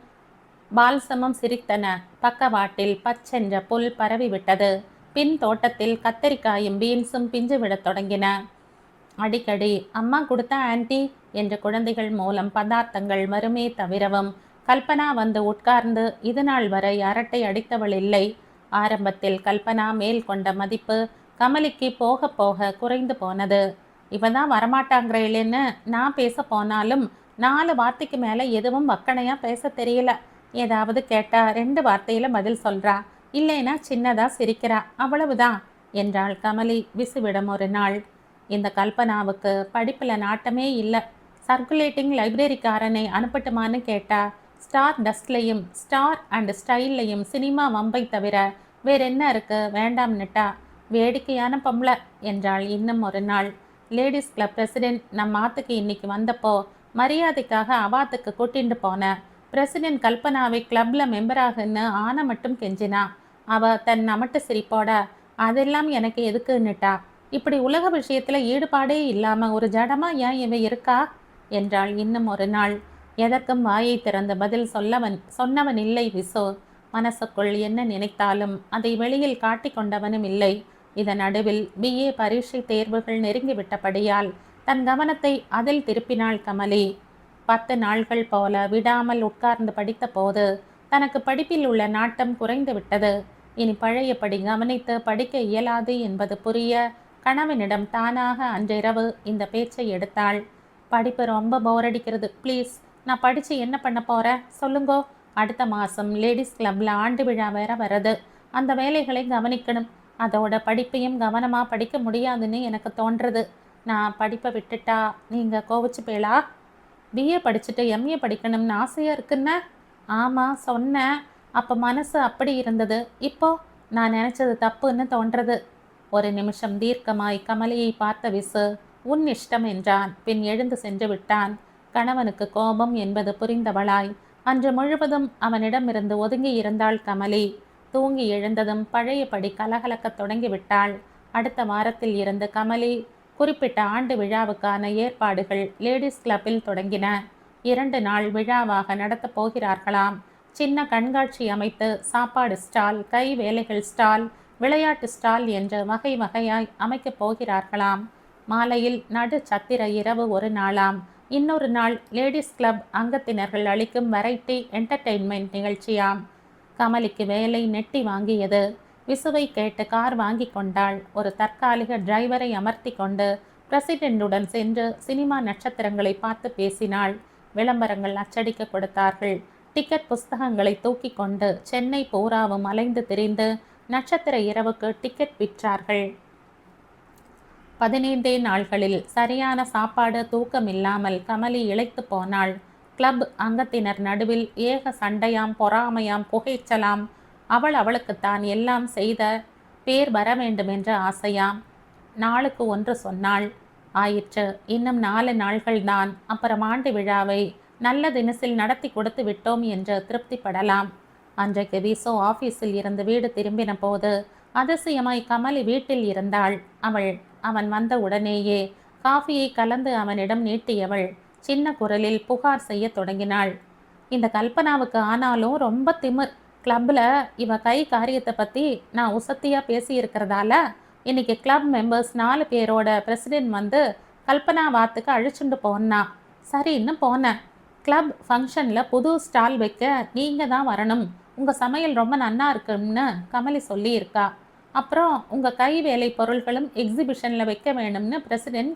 பால்சமும் சிரித்தன. பக்கவாட்டில் பச்சென்ற புல் பரவிவிட்டது. பின் தோட்டத்தில் கத்தரிக்காயும் பீன்ஸும் பிஞ்சு விடத் தொடங்கின. அடிக்கடி அம்மா கொடுத்த ஆன்டி என்ற குழந்தைகள் மூலம் பதார்த்தங்கள் வருமே தவிரவும் கல்பனா வந்து உட்கார்ந்து இது நாள் வரை அரட்டை அடித்தவள் இல்லை. ஆரம்பத்தில் கல்பனா மேல் கொண்ட மதிப்பு கமலிக்கு போக போக குறைந்து போனது. இவதான் வரமாட்டாங்கிறேன்னு நான் பேச போனாலும் 4 வார்த்தைக்கு மேலே எதுவும் வக்கணையா பேச தெரியல. ஏதாவது கேட்டா 2 வார்த்தையில பதில் சொல்றா, இல்லைன்னா சின்னதா சிரிக்கிறா, அவ்வளவுதான் என்றாள் கமலி விசுவிடம் ஒரு நாள். இந்த கல்பனாவுக்கு படிப்பில் நாட்டமே இல்லை. சர்க்குலேட்டிங் லைப்ரரிக்காரனை அனுப்பட்டுமான்னு கேட்டா ஸ்டார் டஸ்ட்லையும் ஸ்டார் அண்ட் ஸ்டைல்லையும் சினிமா வம்பை தவிர வேற என்ன இருக்கு, வேண்டாம்னுட்டா. வேடிக்கையான பொம்பளை என்றாள் இன்னும் ஒரு நாள். லேடிஸ் கிளப் பிரசிடென்ட் நம் ஆத்துக்கு இன்னைக்கு வந்தப்போ மரியாதைக்காக அவாத்துக்கு கூட்டிட்டு போனேன். பிரசிடென்ட் கல்பனாவை கிளப்ல மெம்பராகன்னு ஆன மட்டும் கெஞ்சினா. அவ தன் நமட்டு சிரிப்போட அதெல்லாம் எனக்கு எதுக்குன்னுட்டா. இப்படி உலக விஷயத்துல ஈடுபாடே இல்லாம ஒரு ஜடமா ஏன் இவ இருக்கா என்றாள் இன்னும் ஒரு நாள். எதற்கும் வாயை திறந்த பதில் சொன்னவன் இல்லை விசு. மனசுக்குள் என்ன நினைத்தாலும் அதை வெளியில் காட்டி கொண்டவனும் இல்லை. இதன் நடுவில் BA பரீட்சை தேர்வுகள் நெருங்கிவிட்டபடியால் தன் கவனத்தை அதில் திருப்பினாள் கமலி. 10 நாள்கள் போல விடாமல் உட்கார்ந்து படித்த போது தனக்கு படிப்பில் உள்ள நாட்டம் குறைந்து விட்டது. இனி பழையபடி கவனித்து படிக்க இயலாது என்பது புரிய கணவனிடம் தானாக அன்றிரவு இந்த பேச்சை எடுத்தாள். படிப்பு ரொம்ப போர் அடிக்கிறது, ப்ளீஸ். நான் படித்து என்ன பண்ண போகிறேன் சொல்லுங்கோ. அடுத்த மாதம் லேடிஸ் கிளப்பில் ஆண்டு விழா வேற வருது. அந்த வேலைகளை கவனிக்கணும். அதோட படிப்பையும் கவனமாக படிக்க முடியாதுன்னு எனக்கு தோன்றுறது. நான் படிப்பை விட்டுட்டா நீங்கள் கோவிச்சுப்பேளா? BA படிச்சுட்டு MA படிக்கணும்னு ஆசையாக இருக்குன்னு. ஆமாம் சொன்னேன். அப்போ மனசு அப்படி இருந்தது. இப்போ நான் நினச்சது தப்புன்னு தோன்றது. ஒரு நிமிஷம் தீர்க்கமாய் கமலியை பார்த்த விசு உன் இஷ்டம் என்றான். பின் எழுந்து சென்று விட்டான். கணவனுக்கு கோபம் என்பது புரிந்தவளாய் அன்று முழுவதும் அவனிடமிருந்து ஒதுங்கி இருந்தாள் கமலி. தூங்கி எழுந்ததும் பழையபடி கலகலக்கத் தொடங்கிவிட்டாள். அடுத்த வாரத்தில் இருந்து கமலி குறிப்பிட்ட ஆண்டு விழாவுக்கான ஏற்பாடுகள் லேடிஸ் கிளப்பில் தொடங்கின. 2 நாள் விழாவாக நடத்தப் போகிறார்களாம். சின்ன கண்காட்சி அமைத்து சாப்பாடு ஸ்டால், கை வேலைகள் ஸ்டால், விளையாட்டு ஸ்டால் என்று வகை வகையாய் அமைக்கப் போகிறார்களாம். மாலையில் நடு சத்திர இரவு ஒரு நாளாம். இன்னொரு நாள் லேடிஸ் கிளப் அங்கத்தினர்கள் அளிக்கும் வெரைட்டி என்டர்டெயின்மெண்ட் நிகழ்ச்சியாம். கமலிக்கு வேலை நெட்டி வாங்கியது. விசுவை கேட்டு கார் வாங்கி கொண்டாள். ஒரு தற்காலிக டிரைவரை அமர்த்தி கொண்டு பிரசிடென்டுடன் சென்று சினிமா நட்சத்திரங்களை பார்த்து பேசினாள். விளம்பரங்கள் அச்சடிக்க கொடுத்தார்கள். டிக்கெட் புஸ்தகங்களை தூக்கி கொண்டு சென்னை பூராவும் அலைந்து திரிந்து நட்சத்திர இரவுக்கு டிக்கெட் விற்றார்கள். 15 நாள்களில் சரியான சாப்பாடு தூக்கம் இல்லாமல் கமலி இளைத்து போனாள். கிளப் அங்கத்தினர் நடுவில் ஏக சண்டையாம், பொறாமையாம், புகைச்சலாம். அவளுக்குத்தான் எல்லாம் செய்த பேர் வர வேண்டுமென்ற ஆசையாம். நாளுக்கு ஒன்று சொன்னாள். ஆயிற்று. இன்னும் 4 நாள்கள்தான். அப்புறம் ஆண்டு விழாவை நல்ல தினசில் நடத்தி கொடுத்து விட்டோம் என்று திருப்திப்படலாம். அன்றைக்கு விசு ஆஃபீஸில் இருந்து வீடு திரும்பின போது அதிசயமாய் கமலி வீட்டில் இருந்தாள். அவன் வந்த உடனேயே காஃபியை கலந்து அவனிடம் நீட்டியவள் சின்ன குரலில் புகார் செய்ய தொடங்கினாள். இந்த கல்பனாவுக்கு ஆனாலும் ரொம்ப திமிர். கிளப்பில் இவ கை காரியத்தை பற்றி நான் உசத்தியாக பேசியிருக்கிறதால இன்னைக்கு கிளப் மெம்பர்ஸ் 4 பேரோட பிரசிடென்ட் வந்து கல்பனா வாத்துக்கு அழிச்சுண்டு போனா. சரின்னு போனேன். கிளப் ஃபங்க்ஷனில் புது ஸ்டால் வைக்க நீங்கள் தான் வரணும். உங்கள் சமையல் ரொம்ப நன்னா இருக்குன்னு கமலி சொல்லியிருக்கா. அப்புறம் உங்கள் கை வேலை பொருள்களும் எக்ஸிபிஷனில் வைக்க வேணும்னு பிரசிடென்ட்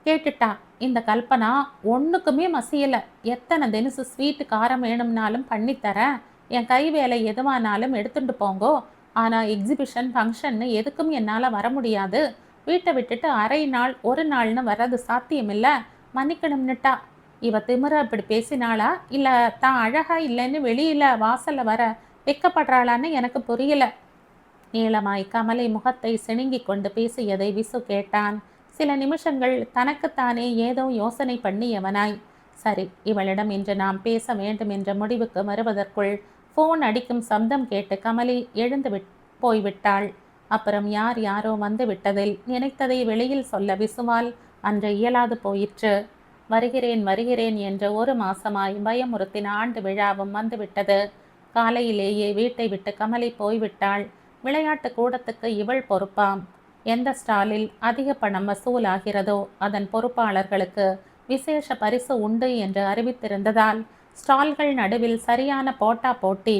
கேட்டுட்டா. இந்த கல்பனா ஒன்றுக்குமே மசியலை. எத்தனை தினசு ஸ்வீட்டு காரம் வேணும்னாலும் பண்ணித்தரேன். என் கை வேலை எதுவானாலும் எடுத்துட்டு போங்கோ. ஆனால் எக்ஸிபிஷன் ஃபங்க்ஷன்னு எதுக்கும் என்னால் வர முடியாது. வீட்டை விட்டுட்டு அரை நாள் 1 நாள்னு வர்றது சாத்தியமில்லை, மன்னிக்கணும்னுட்டா. இவ திமிர இப்படி பேசினாளா இல்லை தான் அழகா இல்லைன்னு வெளியில் வாசலில் வர வெக்கப்படுறாளான்னு எனக்கு புரியல. நீளமாய் கமலை முகத்தை சிணுங்கி கொண்டு பேசியதை விசு கேட்டான். சில நிமிஷங்கள் தனக்குத்தானே ஏதோ யோசனை பண்ணியவனாய், சரி இவளிடம் இன்று நாம் பேச வேண்டும் என்ற முடிவுக்கு வருவதற்குள் ஃபோன் அடிக்கும் சப்தம் கேட்டு கமலி எழுந்து போய்விட்டாள். அப்புறம் யாரோ வந்து விட்டதில் நினைத்ததை வெளியில் சொல்ல விசுவால் அன்று இயலாது போயிற்று. வருகிறேன் என்று 1 மாசமாய் பயமுறுத்தின ஆண்டு விழாவும் வந்துவிட்டது. காலையிலேயே வீட்டை விட்டு கமலி போய்விட்டாள். விளையாட்டு கூடத்துக்கு இவள் பொறுப்பாம். எந்த ஸ்டாலில் அதிக பணம் வசூலாகிறதோ அதன் பொறுப்பாளர்களுக்கு விசேஷ பரிசு உண்டு என்று அறிவித்திருந்ததால் ஸ்டால்கள் நடுவில் சரியான போட்டி.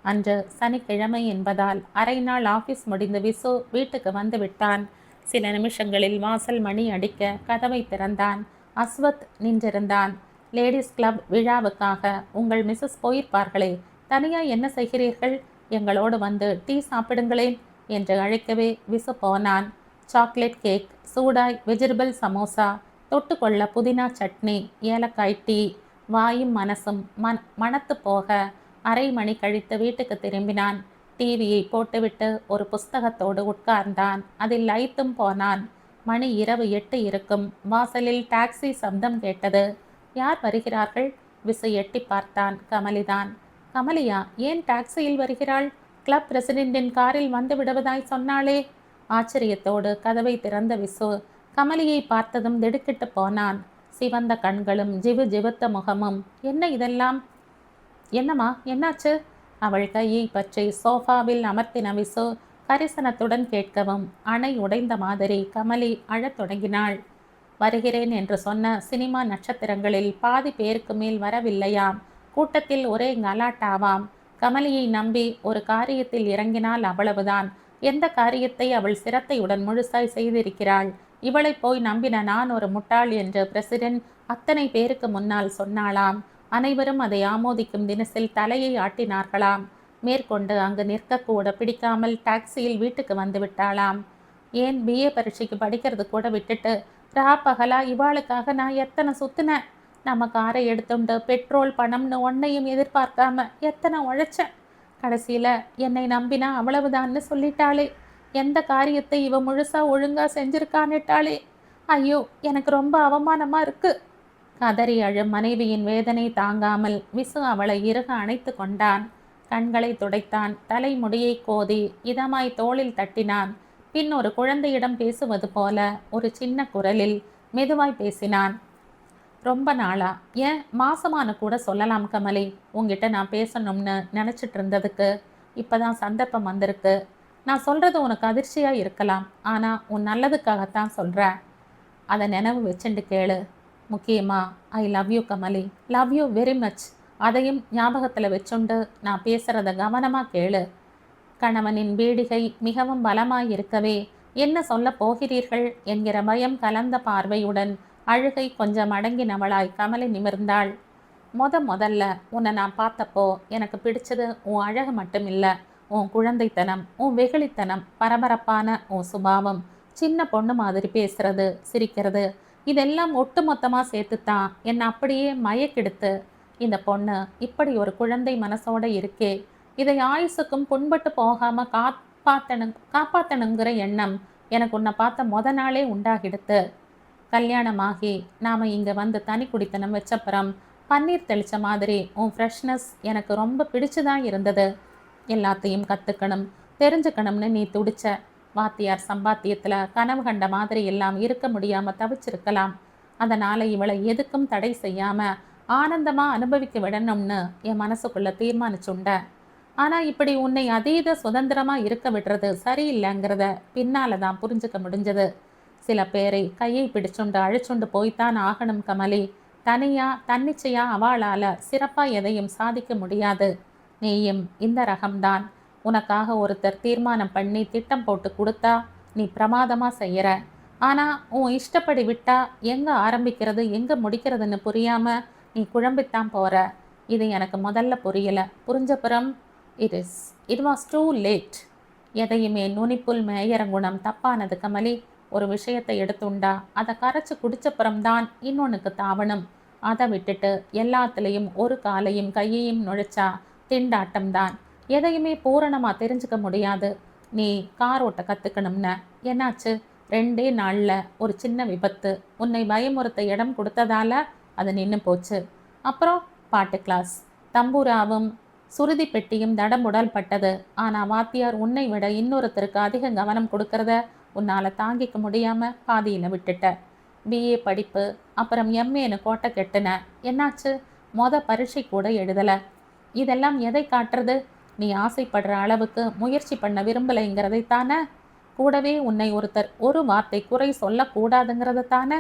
அன்று சனிக்கிழமை என்பதால் அரை நாள் ஆஃபீஸ் முடிந்து விசு வீட்டுக்கு வந்து விட்டான். சில நிமிஷங்களில் வாசல் மணி அடிக்க கதவை திறந்தான். அஸ்வத் நின்றிருந்தான். லேடிஸ் கிளப் விழாவுக்காக உங்கள் மிஸ்ஸஸ் போயிருப்பார்களே, தனியாக என்ன செய்கிறீர்கள்? எங்களோடு வந்து டீ சாப்பிடுங்களேன் என்று அழைக்கவே விசு போனான். சாக்லேட் கேக், சூடாய் வெஜிடபிள் சமோசா, தொட்டுக்கொள்ள புதினா சட்னி, ஏலக்காய் டீ, வாயும் மனசும் மனத்து போக அரை மணி கழித்து வீட்டுக்கு திரும்பினான். டிவியை போட்டுவிட்டு ஒரு புஸ்தகத்தோடு உட்கார்ந்தான். அதில் லயித்தும் போனான். மணி இரவு 8 இருக்கும். வாசலில் டாக்ஸி சப்தம் கேட்டது. யார் வருகிறார்கள்? விசு எட்டி பார்த்தான். கமலிதான். கமலியா? ஏன் டாக்ஸியில் வருகிறாள்? கிளப் பிரசிடென்டின் காரில் வந்து விடுவதாய் சொன்னாளே. ஆச்சரியத்தோடு கதவை திறந்த விசு கமலியை பார்த்ததும் திடுக்கிட்டு போனான். சிவந்த கண்களும் ஜிவு ஜிவுத்த முகமும். என்ன இதெல்லாம்? என்னம்மா, என்னாச்சு? அவள் கையை பற்றி சோஃபாவில் அமர்த்தின விசு கரிசனத்துடன் கேட்கவும் அணை உடைந்த மாதிரி கமலி அழத் தொடங்கினாள். வருகிறேன் என்று சொன்ன சினிமா நட்சத்திரங்களில் பாதி பேருக்கு மேல் வரவில்லையாம். கூட்டத்தில் ஒரே கலாட்டாவாம். கமலியை நம்பி ஒரு காரியத்தில் இறங்கினால் அவ்வளவுதான். எந்த காரியத்தை அவள் சிரத்தையுடன் முழுசாய் செய்திருக்கிறாள். இவளை போய் நம்பின நான் ஒரு முட்டாள் என்று பிரசிடென்ட் அத்தனை பேருக்கு முன்னால் சொன்னாளாம். அனைவரும் அதை ஆமோதிக்கும் தினசில் தலையை ஆட்டினார்களாம். மேற்கொண்டு அங்கு நிற்கக்கூட பிடிக்காமல் டாக்ஸியில் வீட்டுக்கு வந்து விட்டாளாம். ஏன் பிஏ பரீட்சைக்கு படிக்கிறது கூட விட்டுட்டு பகலா இவாளுக்காக நான் எத்தனை சுத்தினேன். நம்ம காரை எடுத்துண்டு பெட்ரோல் பணம்னு ஒன்னையும் எதிர்பார்க்காம எத்தனை உழைச்சேன். கடைசியில் என்னை நம்பினா அவ்வளவுதான்னு சொல்லிட்டாளே. எந்த காரியத்தை இவ முழுசா ஒழுங்கா செஞ்சிருக்கான்னுட்டாளே. ஐயோ, எனக்கு ரொம்ப அவமானமா இருக்கு. கதறி அழும் மனைவியின் வேதனை தாங்காமல் விசு அவளை இறுக அணைத்து கொண்டான். கண்களை துடைத்தான். தலைமுடியை கோதி இதமாய் தோளில் தட்டினான். பின் ஒரு குழந்தையிடம் பேசுவது போல ஒரு சின்ன குரலில் மெதுவாய் பேசினான். ரொம்ப நாளா, ஏன் மாசமான கூட சொல்லலாம் கமலி, உங்ககிட்ட நான் பேசணும்னு நினச்சிட்டு இருந்ததுக்கு இப்போதான் சந்தர்ப்பம் வந்திருக்கு. நான் சொல்கிறது உனக்கு அதிர்ச்சியாக இருக்கலாம், ஆனால் உன் நல்லதுக்காகத்தான் சொல்கிறேன். அதை நினைவு வச்சுட்டு கேளு. முக்கியமாக I love you Kamali, love you very much. அதையும் ஞாபகத்தில் வச்சுண்டு நான் பேசுகிறத கவனமாக கேளு. கணவனின் பீடிகை மிகவும் பலமாயிருக்கவே என்ன சொல்ல போகிறீர்கள் என்கிற பயம் கலந்த பார்வையுடன் அழுகை கொஞ்சம் அடங்கினவளாய் கமலி நிமிர்ந்தாள். முதல்ல உன்னை நான் பார்த்தப்போ எனக்கு பிடிச்சது உன் அழகு மட்டும் இல்லை, உன் குழந்தைத்தனம், உன் வெகுளித்தனம், பரபரப்பான உன் சுபாவம், சின்ன பொண்ணு மாதிரி பேசுறது, சிரிக்கிறது, இதெல்லாம் ஒட்டு மொத்தமாக சேர்த்துத்தான் என்னை அப்படியே மயக்கெடுத்து இந்த பொண்ணு இப்படி ஒரு குழந்தை மனசோட இருக்கே, இதை ஆயுசுக்கும் புண்பட்டு போகாமல் காப்பாற்றணுங்கிற எண்ணம் எனக்கு உன்னை பார்த்த நாளே உண்டாகிடுத்து. கல்யாணமாகி நாம் இங்கே வந்து தனி குடித்தனம் வச்சப்புறம் பன்னீர் தெளித்த மாதிரி உன் ஃப்ரெஷ்னஸ் எனக்கு ரொம்ப பிடிச்சுதான் இருந்தது. எல்லாத்தையும் கற்றுக்கணும், தெரிஞ்சுக்கணும்னு நீ துடிச்ச. வாத்தியார் சம்பாத்தியத்தில் கனவு கண்ட மாதிரி எல்லாம் இருக்க முடியாமல் தவிச்சிருக்கலாம். அதனால் இவளை எதுக்கும் தடை செய்யாமல் ஆனந்தமாக அனுபவிக்க விடணும்னு என் மனசுக்குள்ளே தீர்மானிச்சுண்ட. ஆனால் இப்படி உன்னை அதீத சுதந்திரமாக இருக்க விடுறது சரியில்லைங்கிறத பின்னால் தான் புரிஞ்சுக்க முடிஞ்சது. சில பேரை கையை பிடிச்சுண்டு அழிச்சுண்டு போய்த்தான் ஆகணும் கமலி. தனியாக தன்னிச்சையாக அவளால் சிறப்பாக எதையும் சாதிக்க முடியாது. நீயும் இந்த ரகம்தான். உனக்காக ஒருத்தர் தீர்மானம் பண்ணி திட்டம் போட்டு கொடுத்தா நீ பிரமாதமாக செய்கிற. ஆனால் உன் இஷ்டப்படி விட்டா எங்கே ஆரம்பிக்கிறது எங்கே முடிக்கிறதுன்னு புரியாமல் நீ குழம்பித்தான் போகிற. இது எனக்கு முதல்ல புரியலை. புரிஞ்சப்புறம் இட் வாஸ் டூ லேட். எதையுமே நுனிப்புல் மேயரங்குணம் தப்பானது கமலி. ஒரு விஷயத்தை எடுத்துண்டா அதை கரைச்சி குடிச்சப்புறம்தான் இன்னொன்றுக்கு தாவணும். அதை விட்டுட்டு எல்லாத்துலேயும் ஒரு காலையும் கையையும் நுழைச்சா திண்டாட்டம்தான். எதையுமே பூரணமாக தெரிஞ்சுக்க முடியாது. நீ கார் ஓட்ட கற்றுக்கணும்ன. என்னாச்சு? 2 நாளில் ஒரு சின்ன விபத்து. உன்னை பயமுறுத்த இடம் கொடுத்ததால அது நின்று போச்சு. அப்புறம் பாட்டு கிளாஸ், தம்பூராவும் சுருதி பெட்டியும் தடம்புடல் பட்டது. ஆனால் வாத்தியார் உன்னை விட இன்னொருத்தருக்கு அதிக கவனம் கொடுக்கறத உன்னால் தாங்கிக்க முடியாமல் பாதியில் விட்டுட்ட. பிஏ படிப்பு, அப்புறம் எம்ஏன்னு கோட்டை கெட்டுன. என்னாச்சு? பரீட்சை கூட எழுதலை. இதெல்லாம் எதை காட்டுறது? நீ ஆசைப்படுற அளவுக்கு முயற்சி பண்ண விரும்பலைங்கிறதை தானே? கூடவே உன்னை ஒருத்தர் ஒரு வார்த்தை குறை சொல்லக்கூடாதுங்கிறத தானே?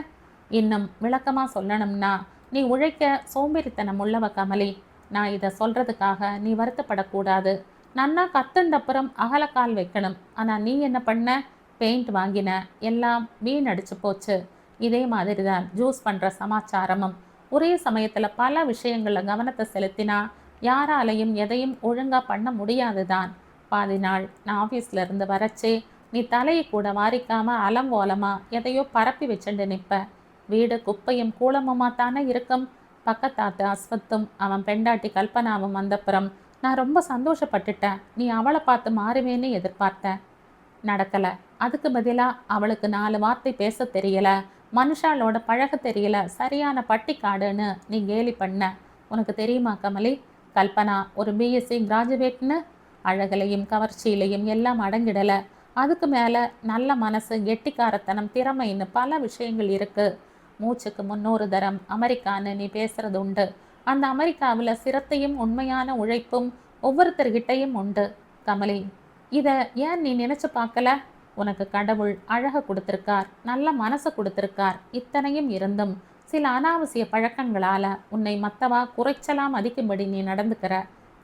இன்னும் விளக்கமாக சொல்லணும்னா நீ உழைக்க சோம்பேறித்தனம் உள்ளவ கமலி. நான் இதை சொல்கிறதுக்காக நீ வருத்தப்படக்கூடாது. நன்னா கத்துண்டப்புறம் அகலக்கால் வைக்கணும். ஆனால் நீ என்ன பண்ண? பெயிண்ட் வாங்கின, எல்லாம் வீணடிச்சு போச்சு. இதே மாதிரி தான் ஜூஸ் பண்ணுற சமாச்சாரமும். ஒரே சமயத்தில் பல விஷயங்களில் கவனத்தை செலுத்தினா யாராலையும் எதையும் ஒழுங்காக பண்ண முடியாது தான். பாதி நாள் நான் ஆஃபீஸில் இருந்து வரச்சே நீ தலையை கூட வாரிக்காமல் அலங்கோலமாக எதையோ பரப்பி வச்சுட்டு நிற்ப. வீடு குப்பையும் கூலமுமா தானே இருக்கும். பக்கத்தாத்து அஸ்வத்தும் அவன் பெண்டாட்டி கல்பனாவும் வந்தப்புறம் நான் ரொம்ப சந்தோஷப்பட்டுட்டேன். நீ அவளை பார்த்து மாறுவேன்னு எதிர்பார்த்தேன். நடக்கலை. அதுக்கு பதிலாக அவளுக்கு 4 வார்த்தை பேச தெரியல, மனுஷாலோட பழக தெரியல, சரியான பட்டிக்காடுன்னு நீ கேலி பண்ண. உனக்கு தெரியுமா கமலி, கல்பனா ஒரு பிஎஸ்சி கிராஜுவேட்னு? அழகுலையும் கவர்ச்சியிலையும் எல்லாம் அடங்கிடலை. அதுக்கு மேலே நல்ல மனசு, கெட்டிக்காரத்தனம், திறமைன்னு பல விஷயங்கள் இருக்குது. மூச்சுக்கு 300 தரம் அமெரிக்கான்னு நீ பேசுறது உண்டு. அந்த அமெரிக்காவில் சிரத்தையும் உண்மையான உழைப்பும் ஒவ்வொருத்தர்கிட்டையும் உண்டு. கமலி, இதை ஏன் நீ நினச்சி பார்க்கல? உனக்கு கடவுள் அழகை கொடுத்துருக்கார், நல்ல மனசை கொடுத்துருக்கார். இத்தனையும் இருந்தும் சில அனாவசிய பழக்கங்களால் உன்னை மற்றவா குறைச்சலா மதிக்கும்படி நீ நடந்துக்கிற.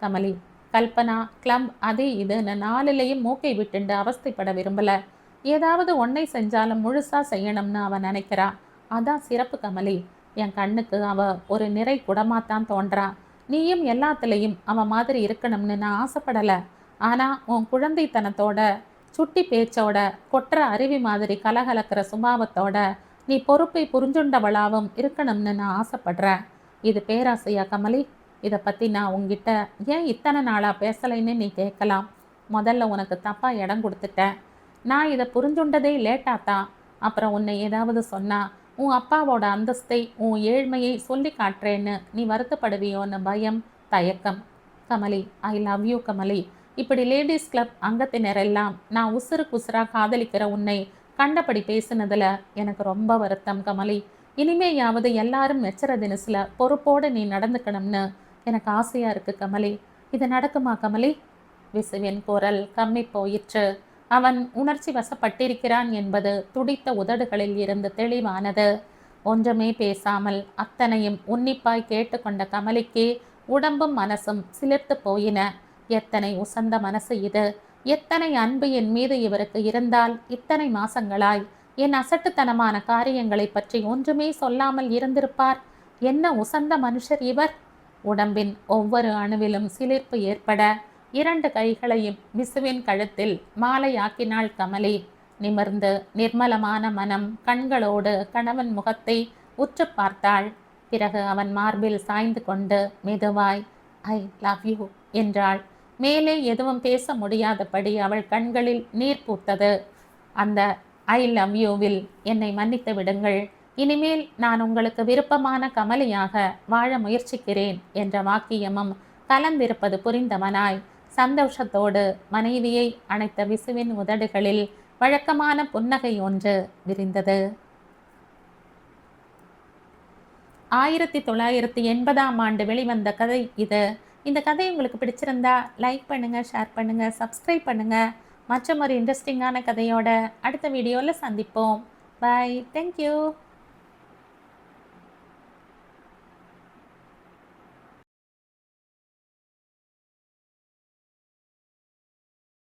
கமலி, கல்பனா கிளப் அது இதுன்னு 4லேயும் மூக்கை விட்டுண்டு அவஸ்தைப்பட விரும்பலை. ஏதாவது ஒன்றை செஞ்சாலும் முழுசாக செய்யணும்னு அவன் நினைக்கிறா. அதான் சிறப்பு கமலி. என் கண்ணுக்கு அவள் ஒரு நிறை குடமாத்தான் தோன்றா. நீயும் எல்லாத்துலேயும் அவன் மாதிரி இருக்கணும்னு நான் ஆசைப்படலை. ஆனால் உன் குழந்தைத்தனத்தோட, சுட்டி பேச்சோட, கொற்ற அருவி மாதிரி கலகலக்கிற சுபாவத்தோட நீ பொறுப்பை புரிஞ்சுண்டவளாவும் இருக்கணும்னு நான் ஆசைப்படுறேன். இது பேராசையா கமலி? இதை பற்றி நான் உங்ககிட்ட ஏன் இத்தனை நாளாக பேசலைன்னு நீ கேட்கலாம். முதல்ல உனக்கு தப்பாக இடம் கொடுத்துட்டேன். நான் இதை புரிஞ்சுண்டதே லேட்டாத்தான். அப்புறம் உன்னை ஏதாவது சொன்னா உன் அப்பாவோட அந்தஸ்தை, உன் ஏழ்மையை சொல்லி காட்டுறேன்னு நீ வருத்தப்படுவியோன்னு பயம், தயக்கம். Kamali, I love you Kamali. இப்படி லேடிஸ் கிளப் அங்கத்தினரெல்லாம் நான் உசுருக்கு உசுராக காதலிக்கிற உன்னை கண்டபடி பேசினதில் எனக்கு ரொம்ப வருத்தம் கமலி. இனிமேயாவது எல்லாரும் மெச்சுற தினசில் பொறுப்போடு நீ நடந்துக்கணும்னு எனக்கு ஆசையாக இருக்குது கமலி. இது நடக்குமா கமலி? விசுவின் குரல் கம்மி போயிற்று. அவன் உணர்ச்சி வசப்பட்டிருக்கிறான் என்பது துடித்த உதடுகளில் இருந்து தெளிவானது. ஒன்றுமே பேசாமல் அத்தனையும் உன்னிப்பாய் கேட்டுக்கொண்ட கமலிக்கு உடம்பும் மனசும் சிலிர்த்து போயின. எத்தனை உசந்த மனசு இது! எத்தனை அன்பு என் மீது இவருக்கு இருந்தால் இத்தனை மாசங்களாய் என் அசட்டுத்தனமான காரியங்களை பற்றி ஒன்றுமே சொல்லாமல் இருந்திருப்பார். என்ன உசந்த மனுஷர் இவர்! உடம்பின் ஒவ்வொரு அணுவிலும் சிலிர்ப்பு ஏற்பட 2 கைகளையும் விசுவின் கழுத்தில் மாலையாக்கினாள் கமலி. நிமிர்ந்து நிர்மலமான மனம் கண்களோடு கணவன் முகத்தை உற்று பார்த்தாள். பிறகு அவன் மார்பில் சாய்ந்து கொண்டு மெதுவாய் ஐ லவ் யூ என்றாள். மேலே எதுவும் பேச முடியாதபடி அவள் கண்களில் நீர் பூத்தது. அந்த ஐ லவ் யூவில் என்னை மன்னித்து விடுங்கள். இனிமேல் நான் உங்களுக்கு விருப்பமான கமலியாக வாழ முயற்சிக்கிறேன் என்ற வாக்கியமும் கலந்திருப்பது புரிந்தவனாய் சந்தோஷத்தோடு மனைவியை அணைத்த விசுவின் உதடுகளில் வழக்கமான புன்னகை ஒன்று விரிந்தது. 1980ஆம் ஆண்டு வெளிவந்த கதை இது. இந்த கதை உங்களுக்கு பிடிச்சிருந்தா லைக் பண்ணுங்கள், ஷேர் பண்ணுங்கள், சப்ஸ்கிரைப் பண்ணுங்கள். மற்றும் ஒரு இன்ட்ரெஸ்டிங்கான கதையோட அடுத்த வீடியோவில் சந்திப்போம். பாய். தேங்க்யூ.